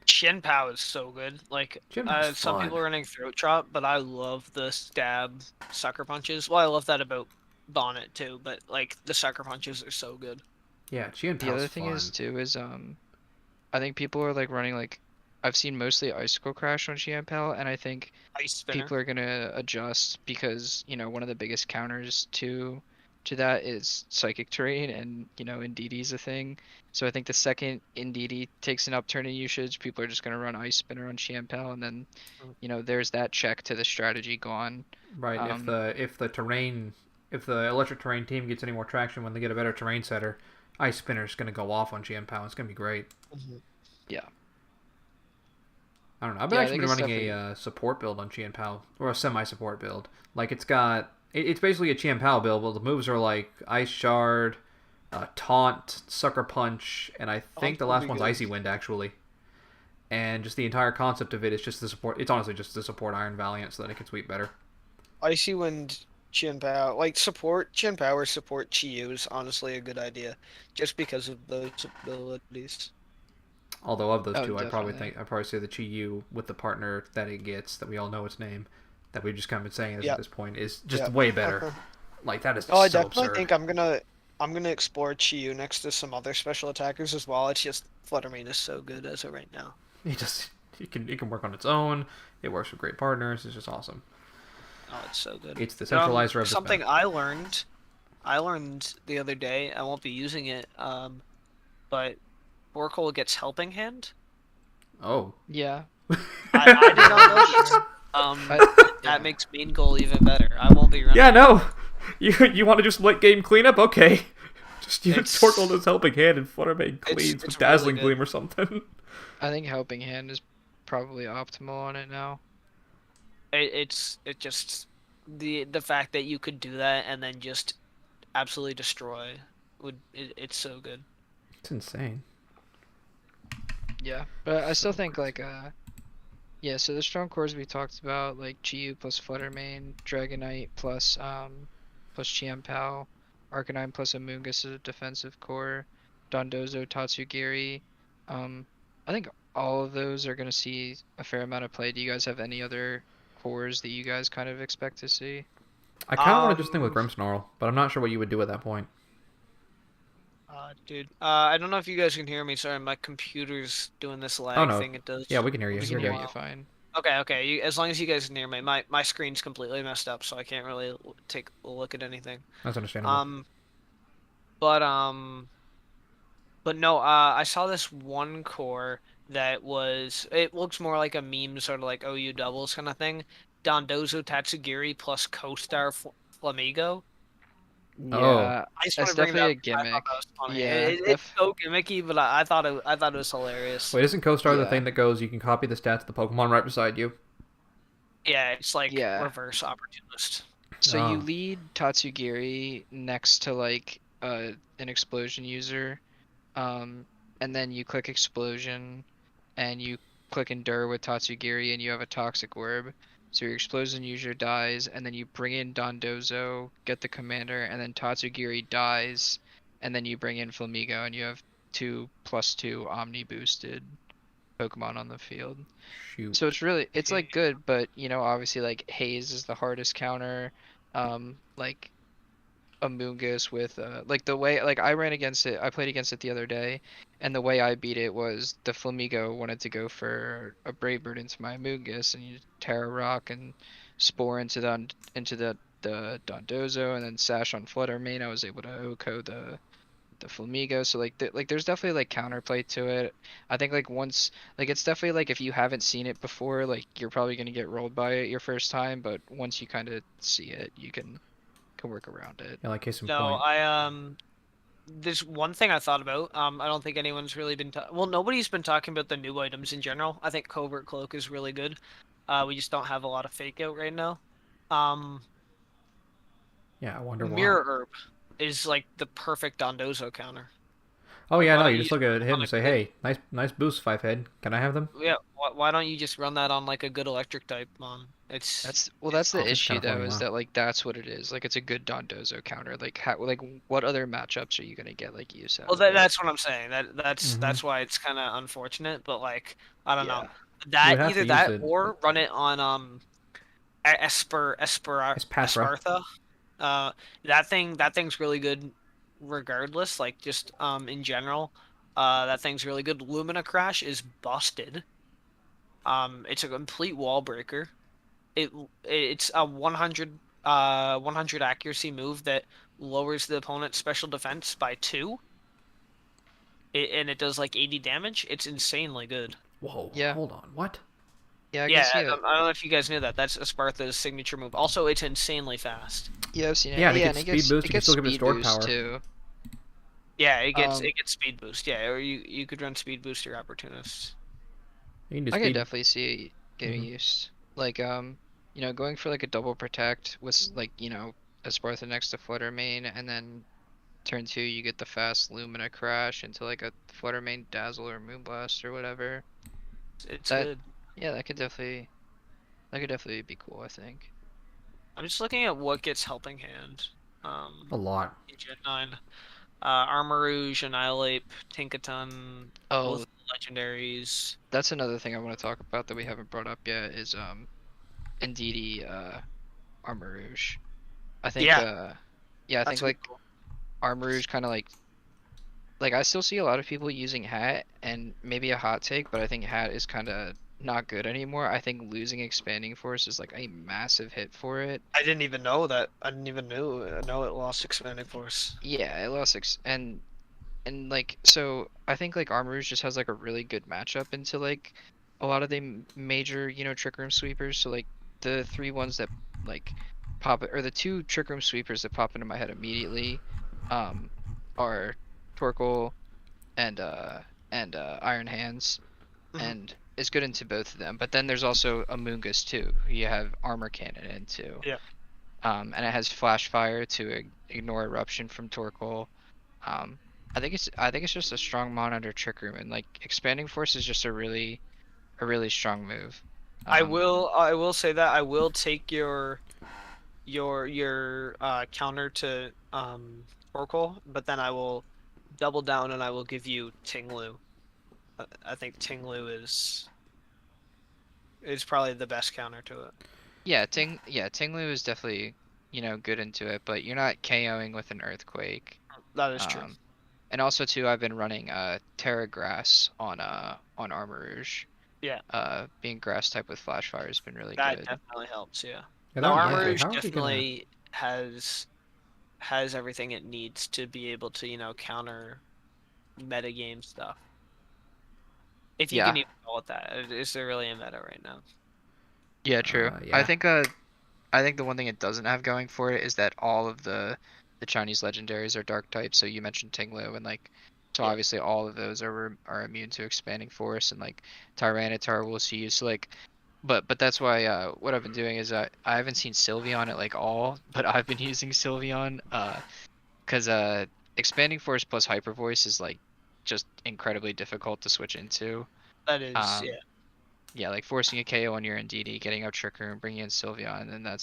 C: Shin Pao is so good. Like,
A: Jinpao's
C: some
A: fun.
C: people are running Throat Chop, but I love the stab sucker punches. Well, I love that about Bonnet too, but like the sucker punches are so good.
A: Yeah,
B: The
A: Jinpao's
B: other thing is
A: fun.
B: too is I think people are like running like I've seen mostly Icicle Crash on Chiampel, and I think
C: Ice Spinner.
B: people are gonna adjust because one of the biggest counters to that is Psychic Terrain, and Indeedee's a thing. So I think the second Indeedee takes an upturn in usage, people are just gonna run Ice Spinner on Chiampel, and then there's that check to the strategy gone.
A: Right.
B: Um,
A: If the electric terrain team gets any more traction when they get a better terrain setter, Ice Spinner's gonna go off on Jianpao. It's gonna be great.
B: yeah,
A: I don't know. I've
B: yeah, I
A: actually
B: think
A: been
B: it's
A: running
B: definitely
A: a support build on Qianpao, or a semi-support build. Like it's basically a Qianpao build, but the moves are like Ice Shard, Taunt, Sucker Punch, and I think the last one's Icy Wind actually. And just the entire concept of it is just the support. It's honestly just to support Iron Valiant so that it can sweep better.
D: Icy Wind Chin Pao, like support Chin Pao or support Chiyu is honestly a good idea, just because of those abilities.
A: Although of those
B: oh
A: two,
B: definitely.
A: I'd probably say the Chi-Yu with the partner that it gets, that we all know its name, that we've just kind of been saying
D: Yeah,
A: at this point, is just
D: yeah.
A: way better. Like that is
D: Oh, I
A: so
D: definitely
A: absurd.
D: think I'm gonna explore Chiyu next to some other special attackers as well. It's just Fluttermane is so good as of right now.
A: It can work on its own. It works with great partners. It's just awesome.
D: Oh, it's so good.
A: It's the centralizer of the
D: Something
A: spell.
D: I learned the other day. I won't be using it. But Oracle gets Helping Hand.
A: Oh.
B: Yeah.
D: I did not know this.
B: I,
D: That makes main goal even better. I won't be running.
A: Yeah, no. You want to do some late game cleanup? Okay. Just use
D: It's-
A: Torkoal as helping hand and Fluttermane
D: It's-
A: cleans
D: it's
A: with
D: really
A: Dazzling
D: good.
A: Gleam or something.
B: I think Helping Hand is probably optimal on it now.
D: It's just the fact that you could do that and then just absolutely destroy it's so good.
A: It's insane.
B: Yeah, but I still think like yeah, so the strong cores we talked about, like Chiyu plus Fluttermane, Dragonite plus Chiampao, Arcanine plus Amoonguss is a defensive core, Dondozo, Tatsugiri, um I think all of those are gonna see a fair amount of play. Do you guys have any other cores that you guys kind of expect to see?
A: I kind of want to just think with
D: Um,
A: Grimmsnarl, but I'm not sure what you would do at that point.
D: dude. I don't know if you guys can hear me. Sorry, my computer's doing this
A: Oh
D: lag
A: no.
D: thing it does
A: Yeah, we can hear you.
B: We
D: once
B: can
A: You're
D: in a
B: hear
A: good.
B: you
D: while.
B: fine.
D: Okay. As long as you guys can hear me, my screen's completely messed up, so I can't really take a look at anything.
A: That's understandable.
D: Um, but but no. I saw this one core that was. It looks more like a meme, sort of like OU doubles kind of thing. Dondozo Tatsugiri plus co-star Flamigo.
A: Oh,
B: Yeah,
D: I just want
B: that's
D: to bring that
B: definitely
D: up
B: a
D: because I thought that
B: gimmick.
D: was funny.
B: Yeah,
D: It's so gimmicky, but I thought it was hilarious.
A: wait, isn't CoStar the
B: yeah,
A: thing that goes you can copy the stats of the Pokemon right beside you?
D: Yeah, it's like
B: yeah.
D: reverse opportunist.
B: So you
A: Oh,
B: lead Tatsugiri next to like an explosion user, um, and then you click explosion, and you click Endure with Tatsugiri, and you have a toxic orb. So your explosion user dies, and then you bring in Dondozo, get the commander, and then Tatsugiri dies, and then you bring in Flamigo, and you have 2+2 Omni boosted Pokemon on the field.
A: shoot.
B: So it's like good, but obviously like Haze is the hardest counter. Like Amoonguss with like the way like I played against it the other day, and the way I beat it was the Flamigo wanted to go for a Brave Bird into my Amoonguss, and you Terra Rock and Spore into the Dondozo, and then Sash on Flutter Mane. I was able to OHKO the Flamigo. So like there's definitely like counterplay to it. I think like once like it's definitely like if you haven't seen it before, like you're probably gonna get rolled by it your first time, but once you kind of see it, you can work around it.
A: Yeah, like case in
D: No,
A: point.
D: there's one thing I thought about. I don't think anyone's really been well, nobody's been talking about the new items in general. I think Covert Cloak is really good. We just don't have a lot of fake out right now. Um,
A: Yeah, I wonder why.
D: Mirror Herb is like the perfect Dondozo counter.
A: Oh
D: Like,
A: yeah,
D: why
A: no,
D: don't
A: you
D: you
A: just
D: just
A: look at
D: run
A: him
D: on
A: and
D: a
A: say,
D: good,
A: "Hey, nice boost, Five Head. Can I have them?"
D: yeah, why don't you just run that on like a good electric type mon?
B: That's
D: It's
B: the
A: That's actually kind
B: issue
A: of funny.
B: though, is
A: Wow.
B: that like that's what it is. Like it's a good Dondozo counter. Like what other matchups are you gonna get like use out
D: Well,
B: of it?
D: that's what I'm saying.
A: Mm-hmm.
D: That's why it's kind of unfortunate. But like, I don't know.
B: Yeah.
A: You
D: That
A: would have to
D: either
A: use
D: that
A: it.
D: or run it on
A: It's Patra.
D: Esparta. That thing's really good, regardless. Like just in general, that thing's really good. Lumina Crash is busted. It's a complete wall breaker. It it's a 100 accuracy move that lowers the opponent's special defense by 2. And it does like 80 damage. It's insanely good.
A: Whoa,
B: Yeah.
A: hold on. What?
B: Yeah, I can
D: Yeah,
B: see it.
D: I don't know if you guys knew that. That's Esparta's signature move. Also, it's insanely fast.
B: Yeah, I've seen it.
A: Yeah, and it
B: Yeah,
A: gets
B: and
A: speed boost.
B: it
A: You can
B: gets
A: still give it
B: speed
A: stored
B: boost
A: power.
B: too.
D: Yeah,
B: Um,
D: it gets speed boost. Yeah, or you could run speed boost your opportunists.
A: You can do
B: I could
A: speed.
B: definitely see it getting
A: Mm-hmm.
B: used. Like going for like a double protect with like Esparta next to Flutter Mane, and then turn 2 you get the fast Lumina Crash into like a Flutter Mane Dazzle or Moonblast or whatever.
D: It's
B: That
D: good.
B: yeah, that could definitely be cool, I think.
D: I'm just looking at what gets helping hand.
A: A lot.
D: In Gen 9. Armarouge, Annihilate, Tinkaton,
B: Oh,
D: both legendaries.
B: that's another thing I want to talk about that we haven't brought up yet is Indeedee Armor Rouge. I think
D: Yeah,
B: yeah, I think
D: that's really
B: like
D: cool.
B: Armor Rouge kind of like I still see a lot of people using Hat, and maybe a hot take, but I think Hat is kind of not good anymore. I think losing Expanding Force is like a massive hit for it.
D: I didn't even know that. I didn't even know it lost expanding force.
B: Yeah, it lost and like so I think like Armor Rouge just has like a really good matchup into like a lot of the major Trick Room sweepers. So like the three ones that like or the two Trick Room sweepers that pop into my head immediately um are Torkoal and Iron Hands,
D: Mhm.
B: and it's good into both of them. But then there's also Amoonguss too, who you have Armor Cannon into.
D: Yeah.
B: And it has Flash Fire to ignore Eruption from Torkoal. Um, I think it's just a strong monitor Trick Room, and like Expanding Force is just a really strong move. Um,
D: I will say that I will take your counter to Torkoal, but then I will double down and I will give you Tinglu. I think Tinglu is probably the best counter to it.
B: Yeah, Tinglu is definitely, good into it, but you're not KOing with an earthquake.
D: That is true.
B: Um, and also too, I've been running Terra Grass on Armor Rouge.
D: Yeah,
B: Being grass type with flash fire has been really
D: that
B: good.
D: definitely helps. Yeah.
A: Yeah,
D: No,
A: that reminds
D: Armor
A: me.
D: Rouge
A: How are we gonna?
D: definitely has everything it needs to be able to counter metagame stuff. If you
B: Yeah,
D: can even call it that, is there really a meta right now?
B: yeah, true.
A: Yeah.
B: I think the one thing it doesn't have going for it is that all of the Chinese legendaries are dark types. So you mentioned Tinglu and so
D: Yeah.
B: obviously all of those are immune to expanding force and Tyranitar will see you. So but that's why what I've been doing is I haven't seen Sylveon at all, but I've been using Sylveon because expanding force plus hyper voice is just incredibly difficult to switch into.
D: That is,
B: Um,
D: yeah.
B: yeah, like forcing a KO on your NDD, getting out Trick Room, bringing in Sylveon, and then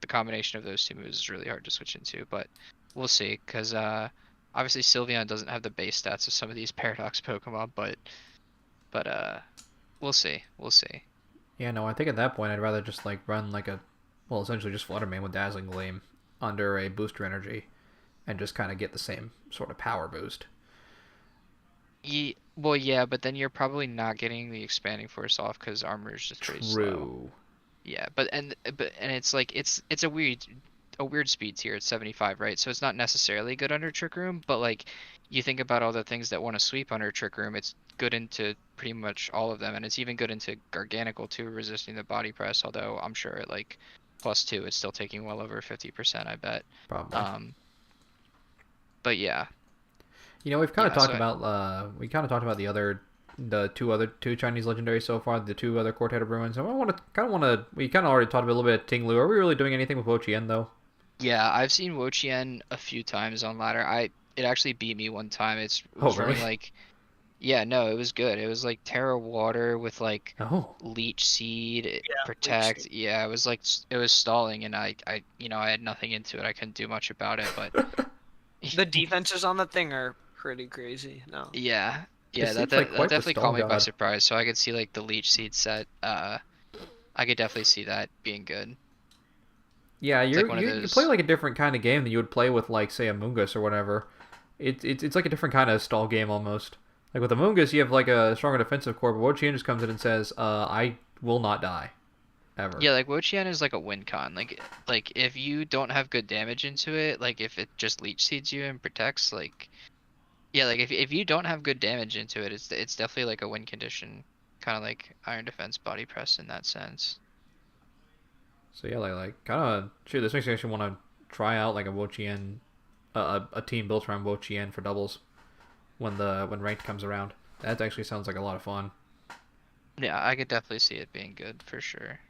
B: the combination of those two moves is really hard to switch into. But we'll see, because obviously Sylveon doesn't have the base stats of some of these Paradox Pokemon, but we'll see, we'll see.
A: Yeah, no, I think at that point I'd rather just run well, essentially just Fluttermane with Dazzling Gleam under a booster energy, and just kind of get the same sort of power boost.
B: Well, yeah, but then you're probably not getting the expanding force off because armor is just pretty slow.
A: True.
B: Yeah, but it's it's a weird speed tier at 75, right? So it's not necessarily good under Trick Room, but you think about all the things that want to sweep under Trick Room, it's good into pretty much all of them, and it's even good into Garganical too, resisting the body press. Although I'm sure at +2, it's still taking well over 50%, I bet.
A: Probably.
B: But yeah.
A: You know, we've kind of
B: Yeah,
A: talked
B: so
A: about the two Chinese legendaries so far, the two other Quartet of Ruins. We kind of already talked about a little bit of Tinglu. Are we really doing anything with Wo-Chien though?
B: Yeah, I've seen Wo-Chien a few times on ladder. It actually beat me one time. It
A: Oh,
B: was
A: really?
B: running yeah, no, it was good. It was Terra Water with
A: Oh.
B: Leech Seed,
D: Yeah,
B: Protect. Yeah, it was it was stalling, and I had nothing into it. I couldn't do much about it, but
D: the defenses on that thing are pretty crazy. No.
B: yeah,
A: It
B: yeah,
A: seems like
B: that
A: quite the
B: definitely
A: stall
B: caught me by
A: god.
B: surprise. So I could see the Leech Seed set. I could definitely see that being good.
A: Yeah,
B: It's one of
A: you play
B: those.
A: a different kind of game than you would play with say Among Us or whatever. It's like a different kind of stall game almost. Like with Among Us, you have a stronger defensive core, but Wo-Chien just comes in and says, "I will not die, ever."
B: Yeah, Wo-Chien is a win con. If you don't have good damage into it, if it just Leech Seeds you and protects, yeah, if you don't have good damage into it, it's definitely a win condition, kind of like Iron Defense Body Press in that sense.
A: So yeah, kind of shoot. This makes me actually want to try out a Wo-Chien, a team built around Wo-Chien for doubles when ranked comes around. That actually sounds like a lot of fun.
B: Yeah, I could definitely see it being good for sure.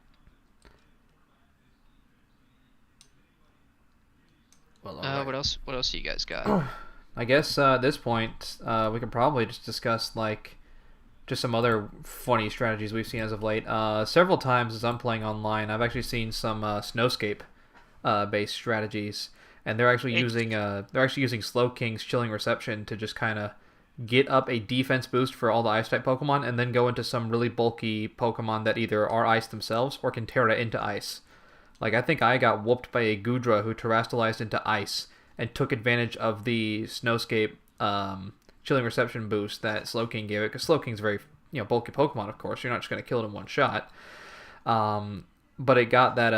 A: Well, all right.
B: What else? What else do you guys got?
A: I guess at this point we can probably just discuss just some other funny strategies we've seen as of late. Several times as I'm playing online, I've actually seen some snowscape based strategies, and they're actually using Slow King's Chilling Reception to just kind of get up a defense boost for all the ice type Pokemon, and then go into some really bulky Pokemon that either are ice themselves or can Terra into ice. I think I got whooped by a Gudra who terastallized into ice and took advantage of the Snowscape Chilling Reception boost that Slowking gave it, because Slowking's very bulky Pokemon, of course. You're not just going to kill it in one shot. But it got that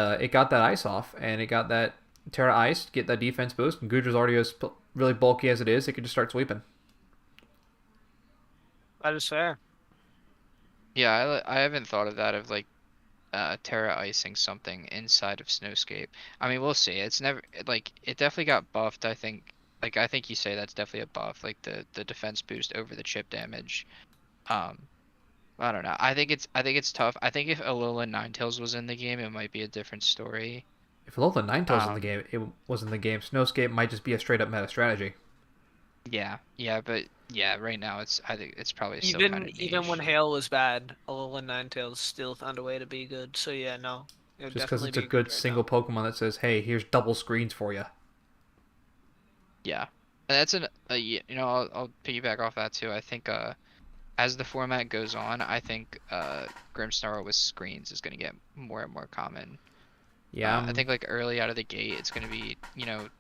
A: ice off, and it got that Terra Ice, get that defense boost, and Gudra's already as really bulky as it is, it could just start sweeping.
D: That is fair.
B: Yeah, I haven't thought of that of Terra icing something inside of Snowscape. I mean, we'll see. It's never it definitely got buffed. I think I think you say that's definitely a buff, the defense boost over the chip damage. I don't know. I think it's tough. I think if Alolan Ninetales was in the game, it might be a different story.
A: If Alolan Ninetales in the
B: Um,
A: game, it was in the game. Snowscape might just be a straight up meta strategy.
B: yeah, but yeah, right now I think it's probably still kind of
D: Even when
B: niche.
D: Hail was bad, Alolan Ninetales still found a way to be good. So yeah, no, it would
A: Just because
D: definitely
A: it's a
D: be good
A: good
D: right
A: single
D: now.
A: Pokemon that says, "Hey, here's double screens for you."
B: Yeah, and that's I'll piggyback off that too. I think as the format goes on, I think Grimmsnarl with screens is going to get more and more common.
A: Yeah,
B: I think like early out of the gate, it's going to be,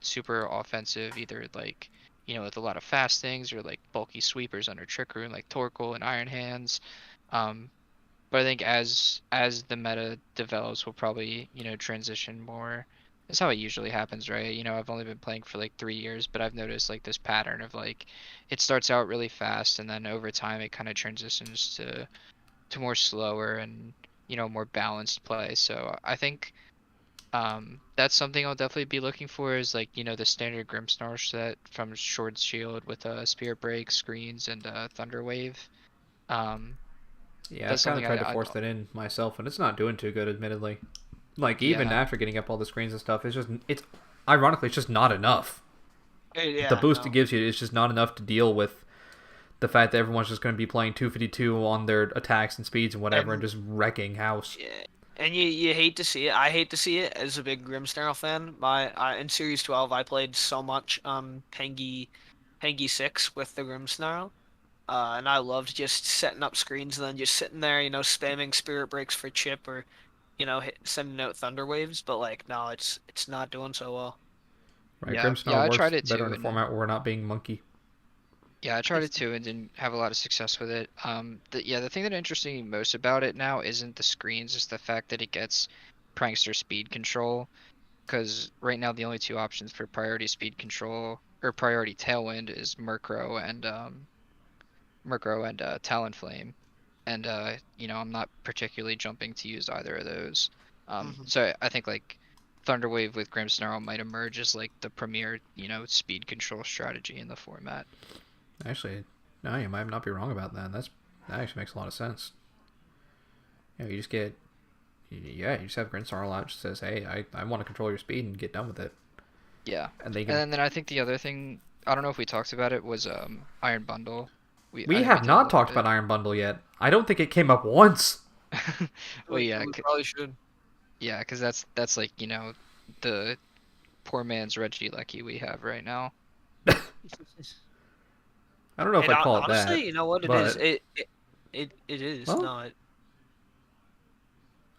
B: super offensive, either like, with a lot of fast things or like bulky sweepers under Trick Room, like Torkoal and Iron Hands. Um, but I think as the meta develops, we'll probably, transition more. That's how it usually happens, right? I've only been playing for like 3 years, but I've noticed like this pattern of like it starts out really fast and then over time it kind of transitions to more slower and, more balanced play. So I think that's something I'll definitely be looking for is like, the standard Grimmsnarl set from Sword Shield with Spirit Break, screens, and Thunder Wave. Um,
A: yeah, I've
B: that's
A: kind of
B: something
A: tried to force that in myself, and it's not doing too good, admittedly. Like even
B: yeah.
A: after getting up all the screens and stuff, it's ironically it's just not enough. The
D: Yeah,
A: boost it
D: no.
A: gives you is just not enough to deal with the fact that everyone's just going to be playing 252 on their attacks and speeds and whatever, and
D: And
A: just wrecking house.
D: yeah, and you hate to see it. I hate to see it as a big Grimmsnarl fan. In Series 12, I played so much Pengy 6 with the Grimmsnarl. And I loved just setting up screens and then just sitting there, spamming Spirit Breaks for chip or, sending out Thunder Waves. But like, no, it's not doing so well.
A: Right,
B: Yeah,
A: Grimmsnarl
B: I
A: works
B: tried it
A: better
B: too,
A: in a
B: and
A: format where we're not being monkey.
B: yeah, I tried it too, and didn't have a lot of success with it. The thing that interests me most about it now isn't the screens, it's the fact that it gets prankster speed control. Because right now the only two options for priority speed control or priority tailwind is Murkrow and Talonflame, and I'm not particularly jumping to use either of those.
D: Hmm.
B: So I think like Thunderwave with Grimmsnarl might emerge as like the premier, speed control strategy in the format.
A: Actually, no, you might not be wrong about that. That actually makes a lot of sense. You just get, yeah, you just have Grimmsnarl out. Just says, hey, I want to control your speed and get done with it,
B: Yeah,
A: and they can.
B: and then I think the other thing, I don't know if we talked about it, was Iron Bundle. I
A: We
B: think we
A: have
B: did a
A: not
B: little
A: talked about
B: bit.
A: Iron Bundle yet. I don't think it came up once.
B: Well, yeah,
D: We probably should.
B: yeah, because that's like the poor man's Reggie Lecky we have right now.
A: I don't know if I'd call it
D: Honestly,
A: that,
D: you know what it is?
A: but
D: It is.
A: well,
D: No,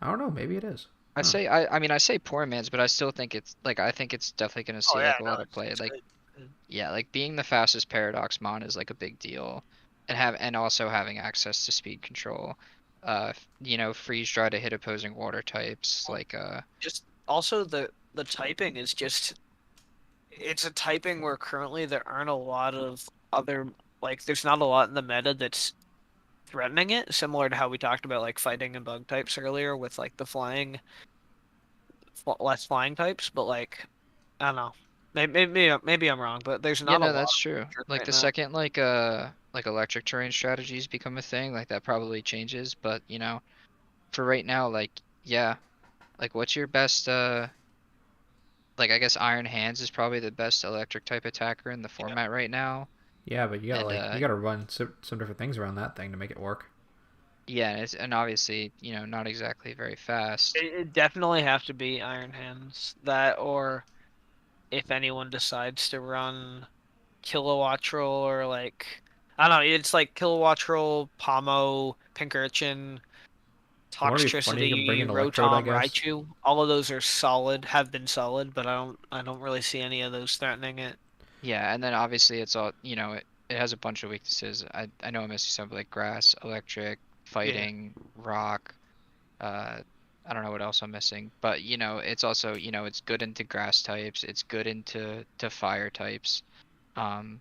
A: I don't know. Maybe it is.
B: I
A: Huh.
B: say I mean I say poor man's, but I still think it's like I think it's definitely gonna
D: oh
B: see
D: yeah,
B: like a
D: no,
B: lot of play.
D: it's
B: Like
D: good. Good.
B: yeah, like being the fastest Paradox Mon is like a big deal, and also having access to speed control. Freeze dry to hit opposing water types.
D: Well,
B: Like
D: just also the typing is just it's a typing where currently there aren't a lot of other like there's not a lot in the meta that's threatening it, similar to how we talked about like fighting and bug types earlier with like the less flying types, but like I don't know. Maybe I'm wrong, but there's
B: yeah,
D: not a
B: no,
D: lot
B: that's
D: of
B: true.
D: jerk
B: Like
D: right
B: the
D: now.
B: second like electric terrain strategies become a thing, like that probably changes. But for right now, like yeah, like what's your best like I guess Iron Hands is probably the best electric type attacker in the
D: Yeah.
B: format right now.
A: Yeah, but
B: And
A: you gotta run some different things around that thing to make it work.
B: yeah, and obviously, not exactly very fast.
D: It definitely have to be Iron Hands. That or if anyone decides to run Kilowattrel or like I don't know, it's like Kilowattrel, Pomo, Pinkirchin,
A: Wouldn't it be funny to bring
D: Toxtricity,
A: in Electrode, I
D: Rotom,
A: guess?
D: Raichu. All of those are solid, have been solid, but I don't really see any of those threatening it.
B: Yeah, and then obviously it's all, it has a bunch of weaknesses. I know I'm missing something like grass, electric,
D: Yeah.
B: fighting, rock, uh I don't know what else I'm missing, but it's also, it's good into grass types, it's good into fire types. Um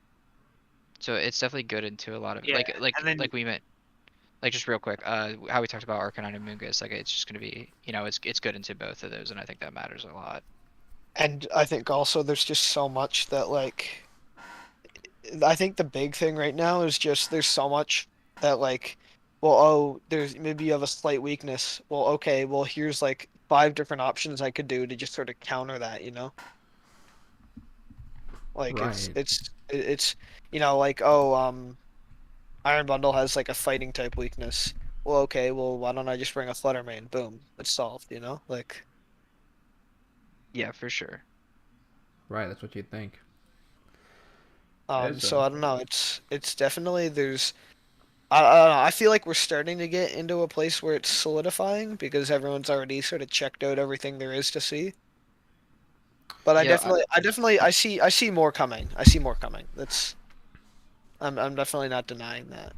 B: so it's definitely good into a lot of
D: Yeah.
B: like
D: And then
B: we meant like just real quick, how we talked about Arcanine and Moongus, like it's just gonna be, it's good into both of those, and I think that matters a lot.
D: and I think also there's just so much that like I think the big thing right now is just there's so much that like well there's maybe you have a slight weakness. Well okay, well here's like five different options I could do to just sort of counter that, you know? Like
A: Right.
D: it's like Iron Bundle has like a fighting type weakness. Well okay, well why don't I just bring a Flutter Mane? Boom, it's solved, you know? Like
B: Yeah, for sure.
A: Right. That's what you'd think. It is
D: so I don't know, it's definitely there's
C: I don't know. I feel like we're starting to get into a place where it's solidifying because everyone's already sort of checked out everything there is to see. But
B: Yeah,
C: I see more coming. I see more coming. I'm definitely not denying that.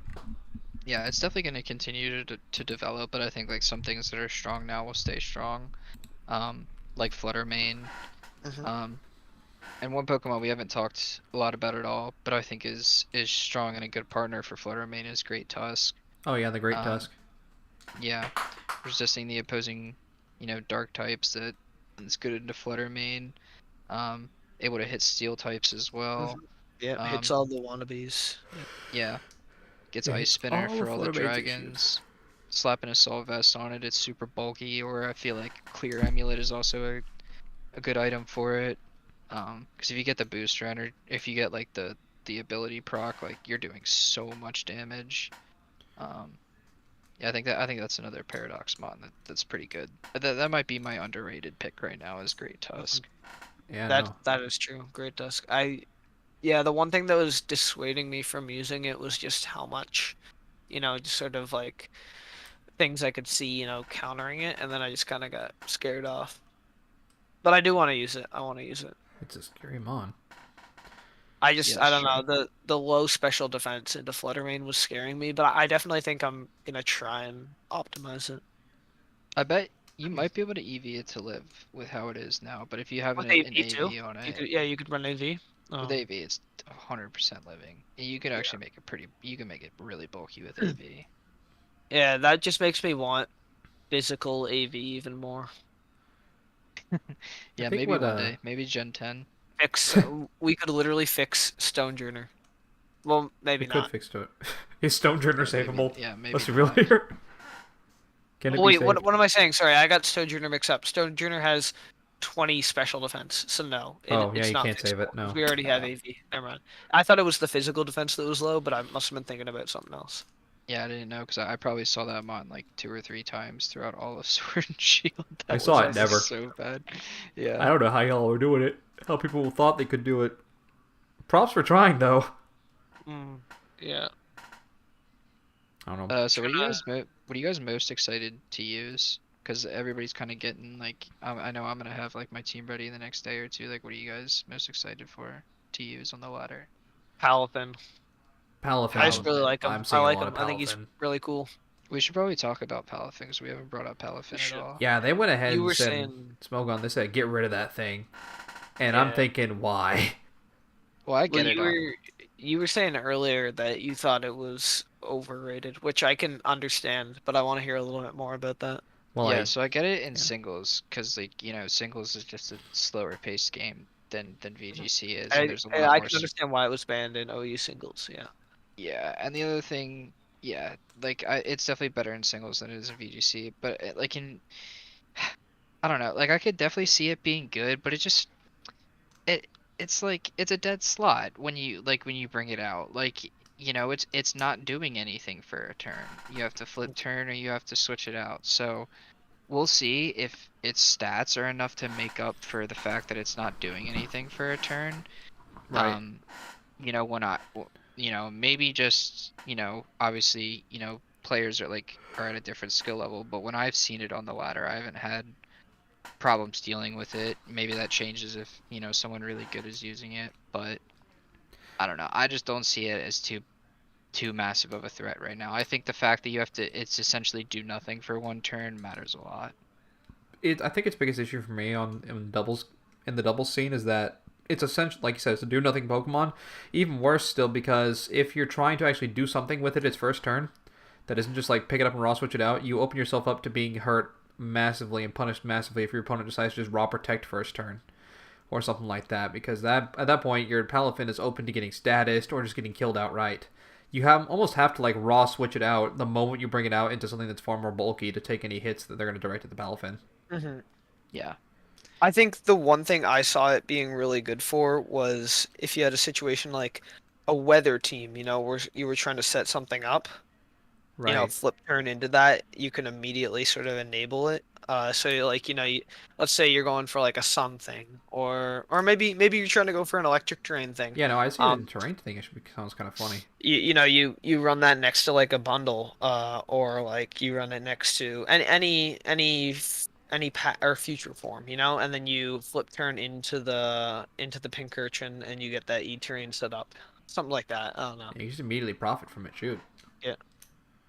B: yeah, it's definitely going to continue to develop, but I think like some things that are strong now will stay strong. Like Flutter Mane.
C: Hmm.
B: Um, and one Pokemon we haven't talked a lot about at all, but I think is strong and a good partner for Flutter Mane is Great Tusk.
A: Oh yeah, the Great
B: Um,
A: Tusk.
B: yeah, resisting the opposing, dark types that is good into Flutter Mane. Able to hit steel types as well.
C: Hmm. Yeah, hits
B: Um,
C: all the wannabes. Yep.
B: yeah, gets
A: It
B: Ice
A: hits
B: Spinner
A: all the
B: for all the
A: Fluttermane's issues.
B: dragons. Slapping Assault Vest on it, it's super bulky, or I feel like Clear Amulet is also a good item for it. Because if you get the booster or if you get like the ability proc, like you're doing so much damage. Um, yeah, I think that's another Paradox mon that's pretty good. That might be my underrated pick right now is Great
C: Mhm.
B: Tusk.
A: Yeah,
C: That
A: no.
C: that is true. Great Dusk. Yeah, the one thing that was dissuading me from using it was just how much, just sort of like things I could see, countering it, and then I just kind of got scared off. But I do want to use it. I want to use it.
A: It's a scary mon.
B: Yeah,
C: I
B: it's
C: don't
B: true.
C: know, the low special defense into Fluttermane was scaring me, but I definitely think I'm gonna try and optimize it.
B: I bet you might be able to EV it to live with how it is now, but if you have
C: With
B: an
C: AV too,
B: AV on it,
C: you could run AV.
B: with
C: Oh,
B: AV it's 100% living. You could
C: yeah.
B: actually make it pretty. You can make it really bulky with AV.
C: Yeah, that just makes me want physical AV even more.
A: I
B: Yeah,
A: think
B: maybe
A: what
B: one day, maybe Gen 10.
C: We could literally fix Stonejourner. Well,
A: we
C: maybe
A: could
C: not.
A: fix to it. Is Stonejourner
B: Yeah, maybe.
A: savable?
B: Yeah, maybe
A: Let's be real
B: not.
A: here. Can it
C: Oh,
A: be
C: wait,
A: saved?
C: what am I saying? Sorry, I got Stonejourner mixed up. Stonejourner has 20 special defense, so no,
A: Oh yeah,
C: it's
A: you
C: not
A: can't save
C: fixable
A: it.
C: because
A: No.
C: we already have AV. Never mind. I thought it was the physical defense that was low, but I must have been thinking about something else.
B: Yeah, I didn't know because I probably saw that mod like 2 or 3 times throughout all of Sword and Shield.
A: I
B: That
A: saw
B: was
A: it
B: just
A: never.
B: so bad.
A: I
B: Yeah.
A: don't know how y'all were doing it. How people thought they could do it. Props for trying though.
C: Mm, yeah.
A: I don't know.
B: So what are you guys most excited to use? Because everybody's kind of getting like I know I'm gonna have like my team ready the next day or two. Like, what are you guys most excited for to use on the ladder?
C: Palafin. I just
A: Palafin.
C: really like him.
A: I'm
C: I
A: seeing a
C: like
A: lot of
C: him. I think he's
A: Palafin.
C: really cool.
B: We should probably talk about Palafin 'cause we haven't brought up
C: We
B: Palafin at
C: should.
B: all.
A: Yeah, they went ahead
C: You
A: and
C: were
A: said
C: saying,
A: smoke on. They said get rid of that thing, and I'm
C: yeah.
A: thinking why?
B: Well, I
C: Well,
B: get it.
C: you were saying earlier that you thought it was overrated, which I can understand, but I want to hear a little bit more about that.
A: Well,
B: Yeah,
A: I
B: so I get it in
A: yeah.
B: singles because like singles is just a slower paced game than
C: Mhm.
B: VGC is, and there's a lot
C: I
B: more.
C: can understand why it was banned in OU singles. Yeah.
B: Yeah, and the other thing, yeah, like it's definitely better in singles than it is in VGC, but like in I don't know, like I could definitely see it being good, but it it's like it's a dead slot when you bring it out. Like, it's not doing anything for a turn. You have to flip turn or you have to switch it out. So we'll see if its stats are enough to make up for the fact that it's not doing anything for a turn.
A: Right.
B: Um, when maybe just, obviously, players are at a different skill level, but when I've seen it on the ladder, I haven't had problems dealing with it. Maybe that changes if, someone really good is using it, but I don't know. I just don't see it as too massive of a threat right now. I think the fact that it's essentially do nothing for one turn matters a lot.
A: I think its biggest issue for me in the doubles scene is that it's essentially, like you said, it's a do nothing Pokemon. Even worse still, because if you're trying to actually do something with it its first turn, that isn't just like pick it up and raw switch it out, you open yourself up to being hurt massively and punished massively if your opponent decides to just raw protect first turn or something like that. Because that at that point your Palafin is open to getting statused or just getting killed outright. You almost have to like raw switch it out the moment you bring it out into something that's far more bulky to take any hits that they're going to direct at the Palafin.
C: Hmm.
B: Yeah.
C: I think the one thing I saw it being really good for was if you had a situation like a weather team, where you were trying to set something up,
A: Right.
C: flip turn into that, you can immediately sort of enable it.
D: So like let's say you're going for like a sun thing, or maybe you're trying to go for an electric terrain thing.
A: Yeah, no, I see it in terrain thing. Sounds kind of funny.
D: You run that next to like a bundle, or like you run it next to any or future form, and then you flip turn into the pink urchin and you get that E-terrain set up, something like that. I don't know.
A: Yeah, you just immediately profit from it. Shoot.
D: Yeah,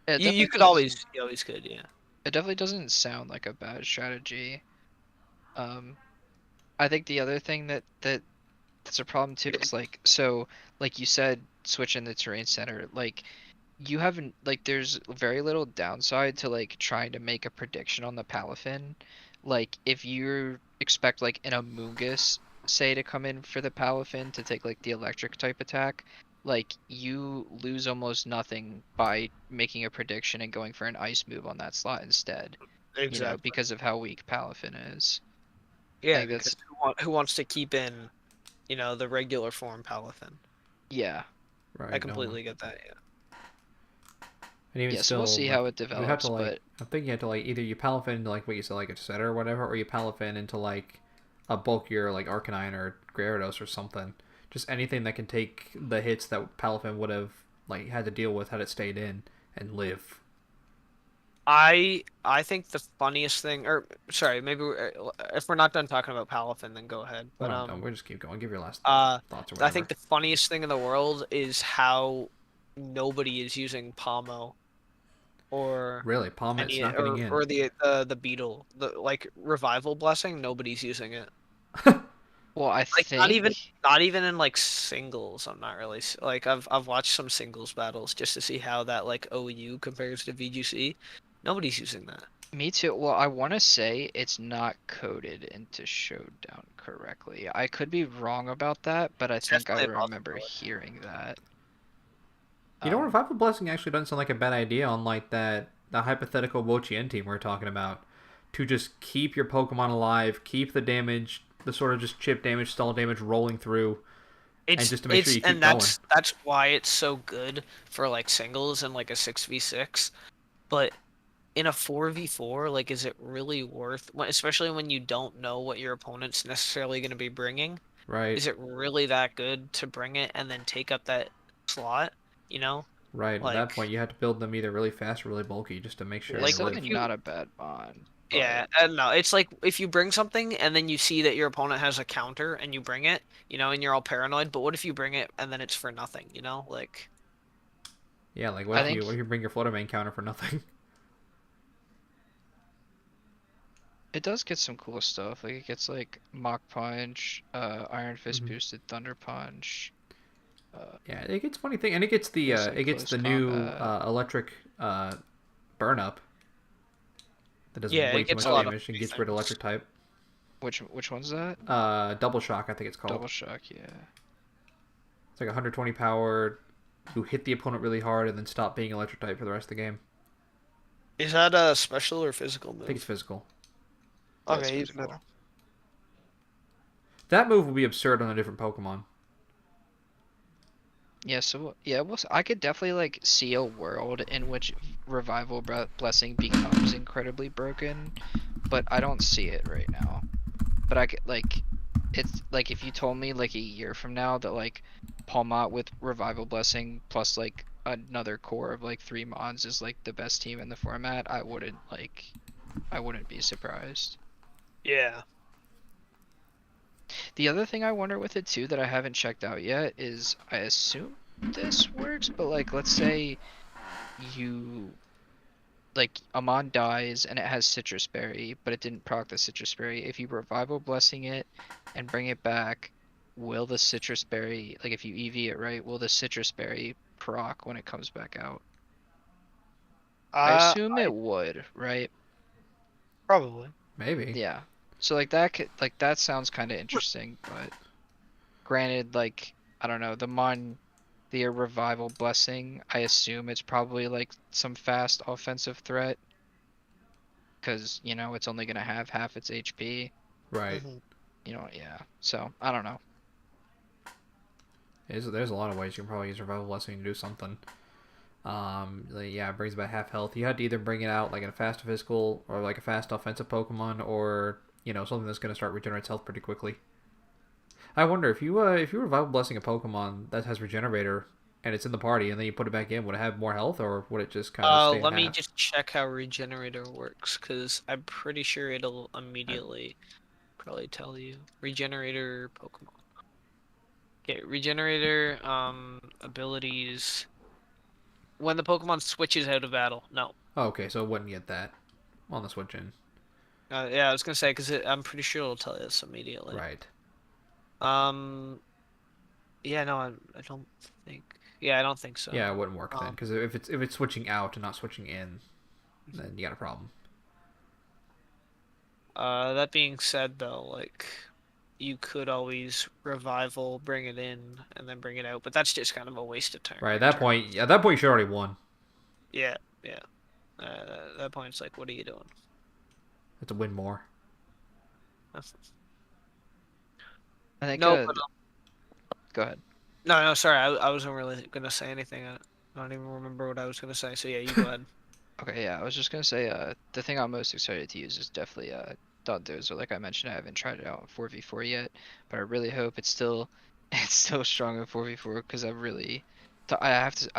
B: It
D: you
B: definitely
D: could
B: does.
D: you always could, yeah.
B: It definitely doesn't sound like a bad strategy. Um, I think the other thing that's a problem too is like, so like you said, switching the terrain center, like you haven't, like, there's very little downside to like trying to make a prediction on the Palafin. Like if you expect like an Amoonguss, say, to come in for the Palafin to take like the electric type attack, like you lose almost nothing by making a prediction and going for an ice move on that slot instead,
D: Exactly.
B: because of how weak Palafin is. I
D: Yeah,
B: think
D: because
B: that's,
D: who wants to keep in, the regular form Palathin?
B: yeah.
D: I
A: Right. No one.
D: completely get that. Yeah.
A: And even
B: Yeah, so we'll
A: still,
B: see
A: like,
B: how it
A: you would have to
B: develops,
A: like.
B: but
A: I'm thinking you have to like either you palafin into like what you said, like a setter or whatever, or you palafin into like a bulkier like Arcanine or Gyarados or something. Just anything that can take the hits that palafin would have like had to deal with had it stayed in and live.
D: I think the funniest thing, or sorry, maybe if we're not done talking about Palathin, then go ahead.
A: We're
D: But
A: not done. We'll just keep going. Give your last
D: uh,
A: thoughts or
D: I
A: whatever.
D: think the funniest thing in the world is how nobody is using Pomo or
A: Really, Palmet's
D: any
A: not getting in.
D: or the beetle, the like revival blessing. Nobody's using it.
B: well, I
D: Like not
B: think
D: even not even in like singles. I'm not really like I've watched some singles battles just to see how that like OU compares to VGC. Nobody's using that.
B: me too. Well, I want to say it's not coded into Showdown correctly. I could be wrong about that, but I
D: It's
B: think I
D: definitely a
B: remember
D: possibility.
B: hearing that.
A: You know,
B: Um,
A: revival blessing actually doesn't sound like a bad idea on like that the hypothetical Wo-Chien team we are talking about. To just keep your Pokemon alive, keep the damage, the sort of just chip damage, stall damage rolling through, and just to make sure you keep
D: And
A: going.
D: that's why it's so good for like singles and like a 6v6. But in a 4v4, like is it really worth, especially when you don't know what your opponent's necessarily going to be bringing?
A: Right,
D: Is it really that good to bring it and then take up that slot? You know?
A: right. At that
D: Like
A: point, you have to build them either really fast or really bulky just to make sure
B: it's
A: they
D: like
A: live.
D: if
B: definitely
D: you
B: not a bad bond, but
D: Yeah, I don't know. It's like if you bring something and then you see that your opponent has a counter and you bring it, and you're all paranoid, but what if you bring it and then it's for nothing, Like
A: Yeah, like
B: I
A: what
B: think
A: if you bring your Fluttermane counter for nothing?
B: it does get some cool stuff. Like it gets like Mach Punch, Iron Fist
A: Mhm.
B: boosted Thunder Punch,
A: Yeah, it gets funny thing, and
B: gets like
A: it gets
B: close
A: the new
B: combat.
A: electric burn up that does
D: yeah,
A: way
D: it
A: too
D: gets
A: much
D: a lot of
A: damage and
D: free
A: gets rid of
D: things.
A: electric type.
B: Which one's that?
A: Double shock, I think it's called.
B: Double Shock, yeah.
A: It's like 120 power. You hit the opponent really hard and then stop being electric type for the rest of the game.
D: Is that a special or physical
A: I think it's
D: move?
A: physical.
B: That's
D: Okay, even better.
B: physical.
A: That move will be absurd on a different Pokemon.
B: Yeah, so yeah, I could definitely like see a world in which Revival Blessing becomes incredibly broken, but I don't see it right now. But I could like, it's like if you told me like a year from now that like Palmot with Revival Blessing plus like another core of like 3 Mons is like the best team in the format, I wouldn't be surprised.
D: Yeah.
B: The other thing I wonder with it too that I haven't checked out yet is I assume this works, but like let's say you like Amon dies and it has Citrus Berry, but it didn't proc the Citrus Berry. If you Revival Blessing it and bring it back, will the Citrus Berry, like if you EV it right, will the Citrus Berry proc when it comes back out? I assume
D: I
B: it would, right?
D: probably.
A: Maybe.
B: Yeah. So like that sounds kind of interesting, but granted, like I don't know, the Revival Blessing, I assume it's probably like some fast offensive threat because it's only gonna have half its HP.
A: Right.
D: Hmm.
B: Yeah. So I don't know.
A: There's a lot of ways you can probably use Revival Blessing to do something. Yeah, it brings about half health. You had to either bring it out like in a fast physical or like a fast offensive Pokemon, or something that's going to start regenerates health pretty quickly. I wonder if you revival blessing a Pokemon that has Regenerator and it's in the party, and then you put it back in, would it have more health, or would it just kind of stay at
D: Let me
A: half?
D: just check how Regenerator works, because I'm pretty sure it'll immediately probably tell you. Regenerator Pokemon. Okay, Regenerator, abilities. When the Pokemon switches out of battle. No.
A: Oh, okay, so it wouldn't get that on the switch in.
D: Yeah, I was gonna say, because I'm pretty sure it'll tell you this immediately.
A: Right.
D: Yeah, no, I don't think. Yeah, I don't think so.
A: Yeah, it wouldn't work then, because if it's switching out and not switching in, then you got a problem.
D: That being said, though, like, you could always revival, bring it in, and then bring it out, but that's just kind of a waste of time.
A: Right, at that point, you should already won.
D: Yeah, yeah. At that point, it's like, what are you doing?
A: It's to win more.
B: I think.
D: No, but,
B: Go ahead.
D: no, sorry, I wasn't really gonna say anything. I don't even remember what I was gonna say. So yeah, you go ahead.
B: Okay, yeah, I was just gonna say, the thing I'm most excited to use is definitely Dondozo. Like I mentioned, I haven't tried it out in 4v4 yet, but I really hope it's still it's still strong in 4v4 because I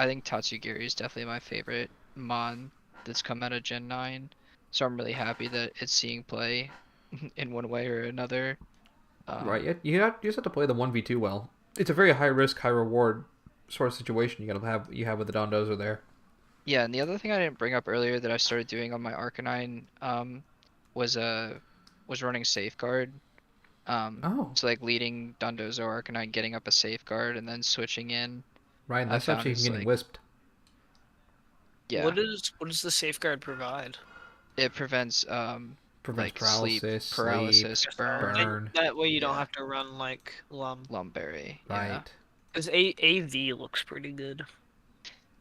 B: think Tatsugiri is definitely my favorite mon that's come out of Gen 9. So I'm really happy that it's seeing play in one way or another.
A: Right, you just have to play the 1v2 well. It's a very high risk, high reward sort of situation you have with the Dondozo there.
B: Yeah, and the other thing I didn't bring up earlier that I started doing on my Arcanine was running Safeguard.
A: Oh.
B: So like leading Dondozo Arcanine, getting up a Safeguard, and then switching in.
A: Right, and that's actually getting wisped.
B: Yeah.
D: What does the safeguard provide?
B: It prevents
A: Prevents
B: paralysis,
A: sleep,
B: paralysis,
A: burn.
D: That way you don't
B: Yeah.
D: have to run like
B: Lumberry.
A: Right.
B: Yeah.
D: Because AV looks pretty good.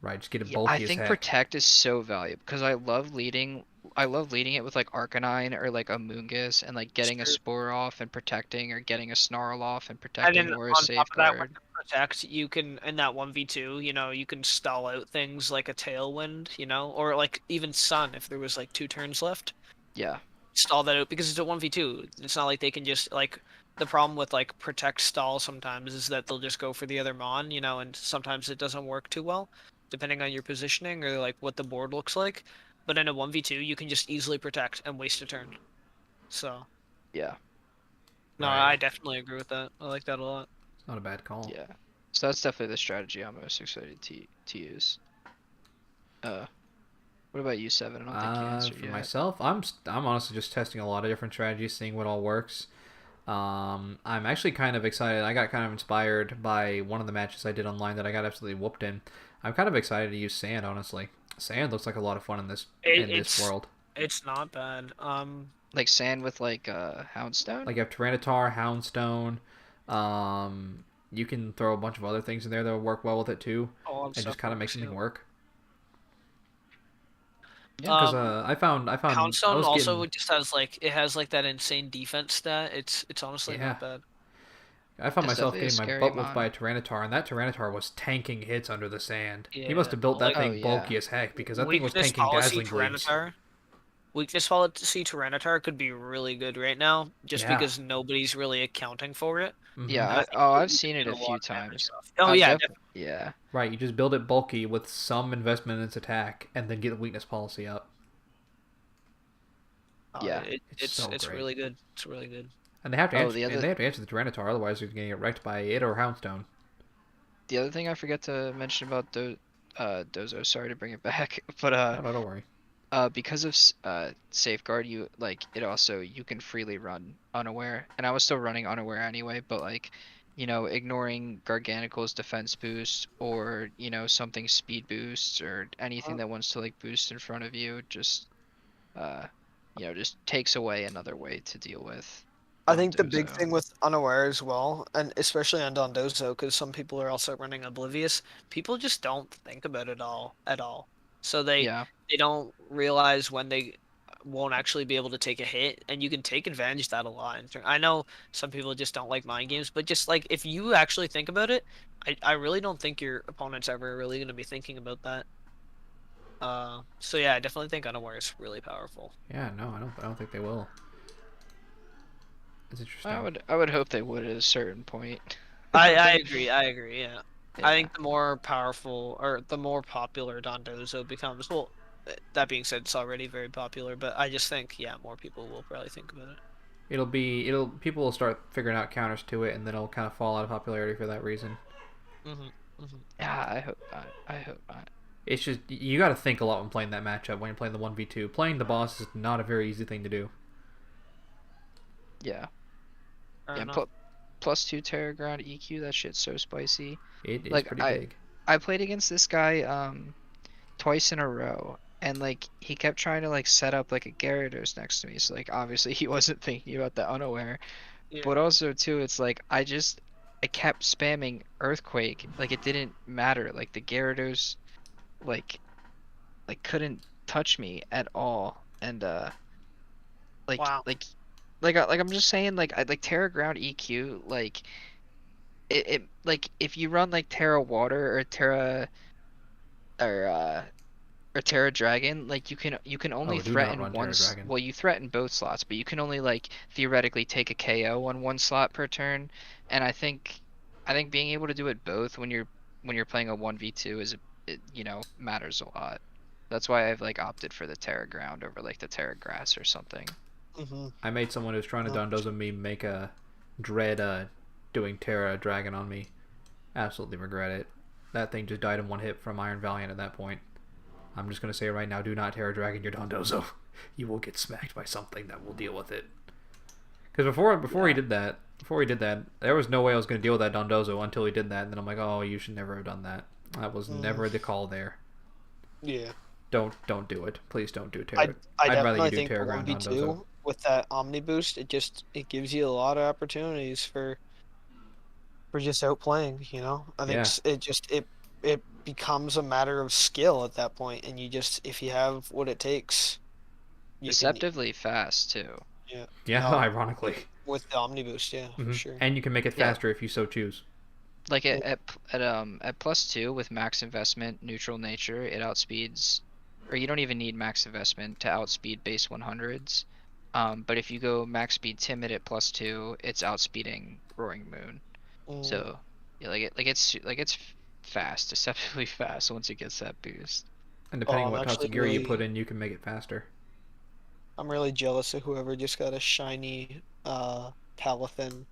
A: Right, just get it
B: Yeah,
A: bulky
B: I
A: as
B: think
A: heck.
B: Protect is so valuable because I love leading it with like Arcanine or like a Moongus and like getting a
D: Sure.
B: Spore off and protecting, or getting a Snarl off and
D: And
B: protecting,
D: then
B: or a
D: on top of that, with
B: Safeguard.
D: the protect, you can in that 1v2, you can stall out things like a tailwind, or like even sun if there was like 2 turns left.
B: Yeah.
D: Stall that out because it's a 1v2. It's not like they can just like the problem with like protect stall sometimes is that they'll just go for the other mon, and sometimes it doesn't work too well depending on your positioning or like what the board looks like. But in a 1v2, you can just easily protect and waste a turn. So,
B: Yeah.
D: no,
A: Right.
D: I definitely agree with that. I like that a lot.
A: It's not a bad call.
B: Yeah. So that's definitely the strategy I'm most excited to use. What about you, Seven? I don't think you answered
A: For
B: yet.
A: myself, I'm honestly just testing a lot of different strategies, seeing what all works. I'm actually kind of excited. I got kind of inspired by one of the matches I did online that I got absolutely whooped in. I'm kind of excited to use Sand, honestly. Sand looks like a lot of fun in this world.
D: It's not bad.
B: Like Sand with like Houndstone?
A: Like you have Tyranitar, Houndstone. You can throw a bunch of other things in there that will work well with it too, and just kind of make something work. Yeah, because I found
D: Houndstone also just has like that insane defense stat. It's honestly not bad.
A: I found
B: It's
A: myself
B: definitely a
A: getting my
B: scary
A: butt whooped
B: mon.
A: by a Tyranitar, and that Tyranitar was tanking hits under the sand. He
D: Yeah,
A: must have built that
D: like-
A: thing bulky as heck, because that thing was
D: Weakness
A: tanking
D: policy
A: Dazzling Gleams.
D: Tyranitar. Weakness policy Tyranitar could be really good right now, just
A: Yeah.
D: because nobody's really accounting for it.
A: Mhm.
B: Yeah. I've seen it a few times.
D: Oh
B: I've
D: yeah,
B: definitely- yeah.
A: Right, you just build it bulky with some investment in its attack, and then get the weakness policy up.
B: Yeah.
A: It's so
D: it's
A: great.
D: really good. It's really good.
A: And they have to
B: Oh,
A: answer,
B: the other-
A: and they have to answer the Tyranitar, otherwise they're going to get wrecked by it or Houndstone.
B: The other thing I forget to mention about Dozo, sorry to bring it back, but
A: No, don't worry.
B: because of Safeguard, you can freely run Unaware, and I was still running Unaware anyway, but like, ignoring Garganical's defense boost, or something speed boosts, or anything that wants to like boost in front of you, just just takes away another way to deal with.
D: I think the big
B: Dondozo.
D: thing with Unaware as well, and especially on Dondozo, because some people are also running Oblivious, people just don't think about it at all. So they don't realize when they won't actually be able to take a hit, and you can take advantage of that a lot. I know some people just don't like mind games, but just like if you actually think about it, I really don't think your opponent's ever really going to be thinking about that. So yeah, I definitely think Unaware is really powerful.
A: Yeah, no, I don't think they will. It's interesting.
B: I would hope they would at a certain point.
D: I agree. I agree. Yeah. I
B: Yeah.
D: think the more powerful or the more popular Dondozo becomes, well, that being said, it's already very popular, but I just think, yeah, more people will probably think about it.
A: It'll people will start figuring out counters to it, and then it'll kind of fall out of popularity for that reason.
D: Hmm. Hmm.
B: Yeah, I hope not. I hope not.
A: It's just you got to think a lot when playing that matchup. When you're playing the 1v2, playing the boss is not a very easy thing to do.
B: Yeah.
D: Fair
B: Yeah.
D: enough.
B: +2 Terra Ground EQ. That shit's so spicy.
A: It is
B: Like
A: pretty big.
B: I played against this guy twice in a row, and like he kept trying to like set up like a Gyarados next to me. So like obviously he wasn't thinking about the Unaware.
D: Yeah.
B: But also too, it's like I kept spamming Earthquake. Like it didn't matter. Like the Gyarados like couldn't touch me at all. And like
D: Wow.
B: like I'm just saying like I like Terra Ground EQ like it like if you run like Terra Water or uh or Terra Dragon, like you can only
A: Oh, do not
B: threaten
A: run
B: one
A: Terra Dragon.
B: well, you threaten both slots, but you can only like theoretically take a KO on one slot per turn. And I think being able to do it both when you're playing a 1v2 you know, matters a lot. That's why I've like opted for the Terra Ground over like the Terra Grass or something.
D: Hmm.
A: I made someone who's trying to Dondozo me make a dread doing Terra Dragon on me. Absolutely regret it. That thing just died in one hit from Iron Valiant at that point. I'm just gonna say right now, do not Terra Dragon your Dondozo. You will get smacked by something that will deal with it. Because before he did that, there was no way I was gonna deal with that Dondozo until he did that, and then I'm like, oh, you should never have done that. That was never the call there.
C: Yeah.
A: Don't do it. Please don't do Terra.
C: I
A: I'd rather you
C: definitely
A: do
C: think
A: Terra
C: the
A: Ground
C: 1v2
A: Dondozo.
C: with that Omni boost, it gives you a lot of opportunities for just outplaying, you know? I think
A: Yeah.
C: it becomes a matter of skill at that point, and you just if you have what it takes, you can
B: Deceptively fast too.
C: yeah.
A: Yeah,
C: No,
A: ironically.
C: with the Omni boost, yeah, for sure.
A: And you can make it
B: Yeah.
A: faster if you so choose.
B: Like
C: Yeah.
B: at +2 with max investment, neutral nature, it outspeeds, or you don't even need max investment to outspeed base 100s. But if you go max speed timid at +2, it's outspeeding Roaring Moon.
C: Mm.
B: So yeah, it's fast, deceptively fast once it gets that boost.
A: And depending on
C: I'm
A: what
C: actually
A: Tatsugiri you
C: really
A: put in, you can make it faster.
C: I'm really jealous of whoever just got a shiny Palathin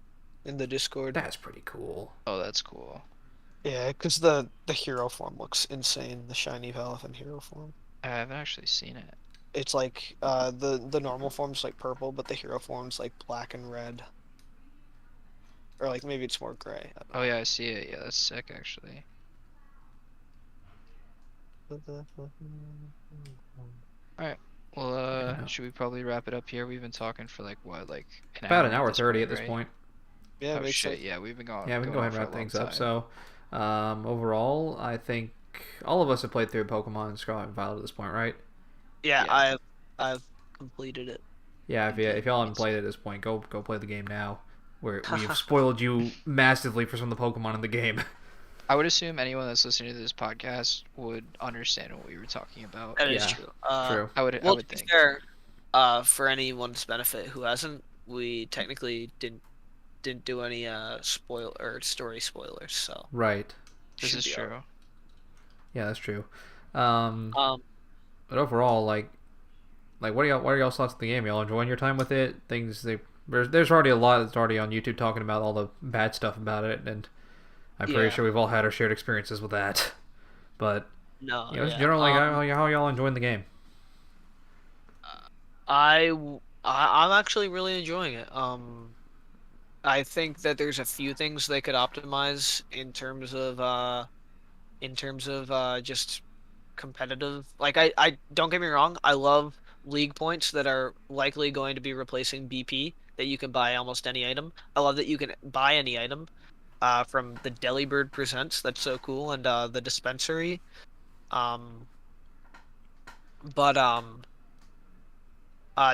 C: in the Discord.
A: That's pretty cool.
B: Oh, that's cool.
C: Yeah, because the hero form looks insane. The shiny Palathin hero form.
B: I haven't actually seen it.
C: It's like the normal form's like purple, but the hero form's like black and red. Or like maybe it's more gray.
B: Oh yeah, I see it. Yeah, that's sick actually. Well,
A: Yeah.
B: should we probably wrap it up here? We've been talking for like what, like
A: About an hour
B: at
A: 30
B: point,
A: at this
B: right?
A: point.
C: Yeah,
B: Oh
C: makes
B: shit,
C: sense.
B: yeah, we've been going.
A: Yeah, we can go
B: going
A: ahead and
B: on for
A: wrap
B: a long
A: things up.
B: time.
A: So, overall, I think all of us have played through Pokemon Scarlet and Violet at this point, right?
D: Yeah,
B: Yeah.
C: I've completed it.
A: Yeah, if y'all haven't played it at this point, go play the game now. We've spoiled you massively for some of the Pokemon in the game.
B: I would assume anyone that's listening to this podcast would understand what we were talking about.
D: that is
A: Yeah,
D: true.
A: True.
B: I
D: Well,
B: would
D: to be
B: think.
D: fair, for anyone's benefit who hasn't, we technically didn't do any spoil or story spoilers, so
A: Right.
B: This
D: should
B: is
D: be alright.
B: true.
A: Yeah, that's true.
D: Um,
A: But overall, like what are y'all's thoughts on the game? Y'all enjoying your time with it? There's already a lot that's already on YouTube talking about all the bad stuff about it, and I'm pretty
D: Yeah.
A: sure we've all had our shared experiences with that. But
D: no,
A: you know, just
D: yeah.
A: generally, how y'all enjoying the game?
D: I'm actually really enjoying it. I think that there's a few things they could optimize in terms of just competitive. Like I don't get me wrong, I love league points that are likely going to be replacing BP that you can buy almost any item. I love that you can buy any item from the Delibird Presents. That's so cool, and the dispensary. Um, but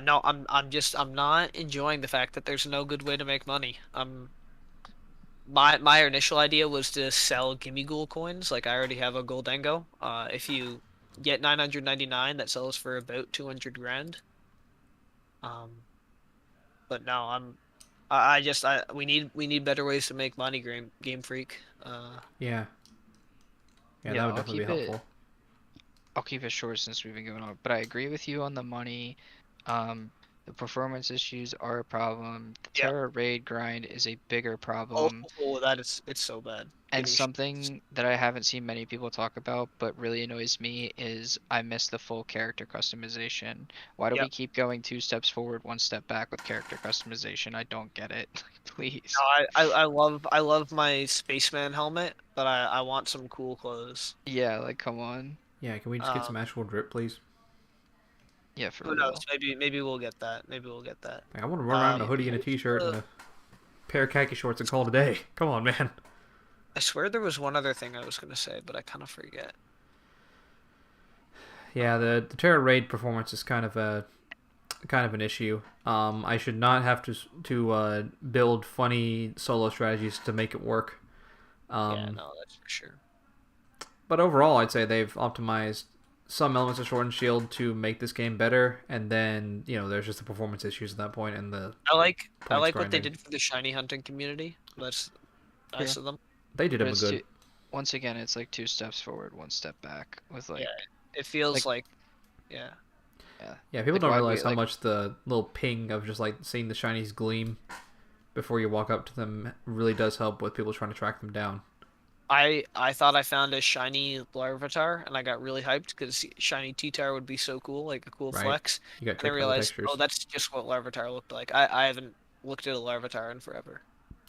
D: no, I'm not enjoying the fact that there's no good way to make money. My initial idea was to sell Gimme Ghoul coins. Like I already have a Goldengo. If you get 999 that sells for about 200 grand. But no, we need better ways to make money, Game Freak.
A: Yeah. Yeah,
B: Yeah,
A: that would definitely be helpful.
B: I'll keep it short since we've been going on, but I agree with you on the money. The performance issues are a problem. The
D: Yeah.
B: Terra raid grind is a bigger
D: Oh,
B: problem.
D: it's so bad.
B: And
D: Getting
B: something that I haven't seen many people talk about, but really annoys me, is I miss the full character customization. Why do we
D: Yep.
B: keep going 2 steps forward, 1 step back with character customization? I don't get it. Please.
D: No, I love my spaceman helmet, but I want some cool clothes.
B: Yeah, like come on.
A: Yeah, can we just get some actual drip, please?
B: Yeah, for
D: Who
B: real.
D: knows? Maybe we'll get that. Maybe we'll get that.
A: Like, I want to run around in a hoodie and a t-shirt and a pair of khaki shorts and call it a day. Come on, man.
D: I swear there was one other thing I was gonna say, but I kind of forget.
A: Yeah, the Terra raid performance is kind of an issue. I should not have to build funny solo strategies to make it work.
D: Yeah, no, that's for sure.
A: But overall, I'd say they've optimized some elements of Sword and Shield to make this game better, and then there's just the performance issues at that point, and the
D: I like what
A: grinding.
D: they did for the shiny hunting community. That's nice of them.
A: They did
B: But
A: him
B: it's
A: good.
B: once again, it's like 2 steps forward, 1 step back with like.
D: Yeah, it feels like yeah.
A: Yeah, people
B: Like,
A: don't
B: why
A: realize
B: we,
A: how
B: like-
A: much the little ping of just like seeing the shinies gleam before you walk up to them really does help with people trying to track them down.
D: I thought I found a shiny Larvitar, and I got really hyped because shiny T-Tar would be so cool, like a cool
A: Right.
D: flex.
A: You got
D: And I
A: tricked by the
D: realized,
A: textures.
D: oh, that's just what Larvitar looked like. I haven't looked at a Larvitar in forever.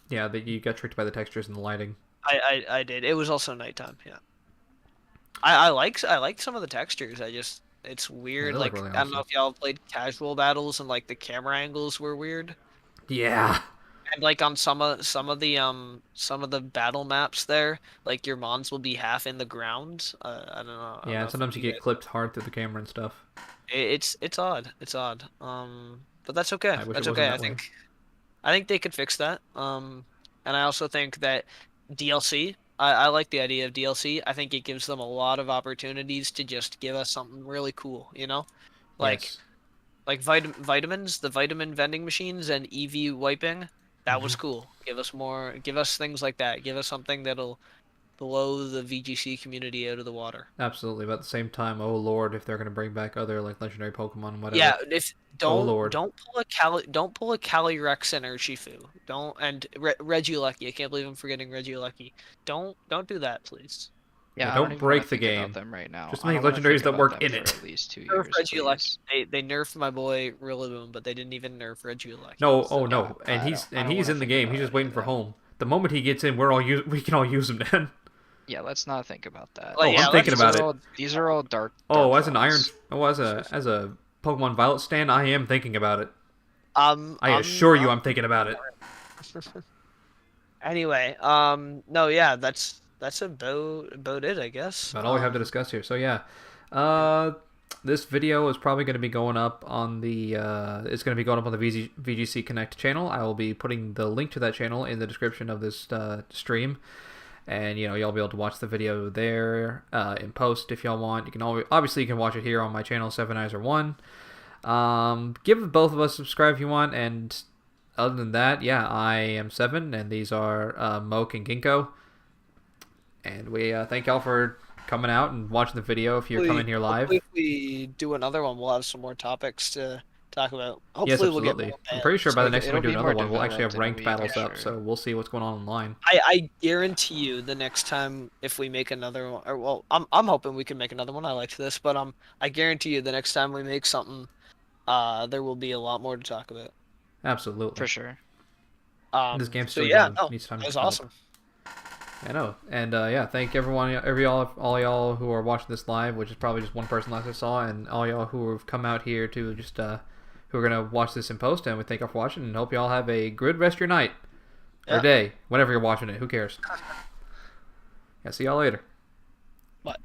A: Yeah, you got tricked by the textures and the lighting.
D: I did. It was also nighttime. Yeah. I like some of the textures. It's weird.
A: they look
D: Like
A: really
D: I don't know
A: awesome.
D: if y'all played casual battles and like the camera angles were weird.
A: Yeah.
D: And like on some of the battle maps there, like your mons will be half in the ground. I don't know. I don't
A: Yeah,
D: know
A: and
D: if
A: sometimes you get
D: guys-
A: clipped hard through the camera and stuff.
D: It's odd. It's odd. But that's okay.
A: I wish
D: That's
A: it wasn't
D: okay.
A: that way.
D: I think they could fix that. And I also think that DLC. I like the idea of DLC. I think it gives them a lot of opportunities to just give us something really cool. Like
A: Yes.
D: like vitamins, the vitamin vending machines, and EV wiping. That was cool. Give us more. Give us things like that. Give us something that'll blow the VGC community out of the water.
A: Absolutely, but at the same time, oh lord, if they're gonna bring back other like legendary Pokemon and whatever.
D: Yeah, if
A: Lord.
D: don't pull a Calyrex and Urshifu. Don't and Regieleki. I can't believe I'm forgetting Regieleki. Don't do that, please.
A: Yeah,
B: I
A: don't
B: even
A: break
B: wanna
A: the
B: think about
A: game.
B: them right now.
A: Just
B: I
A: make
B: don't wanna
A: legendaries
B: think
A: that
B: about
A: work
B: them
A: in
B: for
A: it.
B: At least 2
D: Nerf
B: years,
D: Regieleki.
B: please.
D: They nerfed my boy Rillaboom, but they didn't even nerf Regieleki.
A: No,
D: So-
A: oh no,
B: Yeah,
A: and
B: I
A: he's
B: don't wanna
A: in the
B: think
A: game.
B: about
A: He's just
B: any
A: waiting
B: of
A: for
B: that.
A: home. The moment he gets in, we can all use him then.
B: Yeah, let's not think about that.
D: Like,
A: I'm thinking
B: These
A: about
B: are
A: it.
B: all- These are all dark.
A: Oh,
B: dark
A: as an iron,
B: thoughts.
A: as a Pokemon Violet stan, I am thinking about it. I
D: I'm
A: assure you, I'm thinking about it.
D: Anyway, no, yeah, that's about it, I guess.
A: About all we have to discuss here. So yeah, this video is probably going to be going up on the it's going to be going up on the VGC Connect channel. I will be putting the link to that channel in the description of this stream, and y'all be able to watch the video there in post if y'all want. You can obviously you can watch it here on my channel, 7eyes1. Give both of us a subscribe if you want, and other than that, yeah, I am 7, and these are Moak and Ginko. And we thank y'all for coming out and watching the video if you're coming here live.
D: Hopefully if we do another one, we'll have some more topics to talk about. Hopefully
A: Yes,
D: we'll get
A: absolutely.
D: more
A: I'm pretty sure by the
B: So
A: next time we
B: it'll
A: do
B: be
A: another
B: more
A: one, we'll actually have
B: developed in
A: ranked
B: a week,
A: battles up,
B: sure.
A: so we'll see what's going on online.
D: I guarantee you the next time if we make another one, or well, I'm hoping we can make another one. I liked this, but I guarantee you the next time we make something, there will be a lot more to talk about.
A: Absolutely.
B: For sure.
A: This game's
D: So
A: still
D: yeah,
A: young.
D: no,
A: Needs time to
D: that was
A: develop.
D: awesome.
A: I know. And yeah, thank everyone, all y'all who are watching this live, which is probably just one person last I saw, and all y'all who have come out here to just who are gonna watch this in post. And we thank y'all for watching, and hope y'all have a good rest of your night or
D: Yeah.
A: day, whenever you're watching it. Who cares? Yeah, see y'all later.
D: Bye.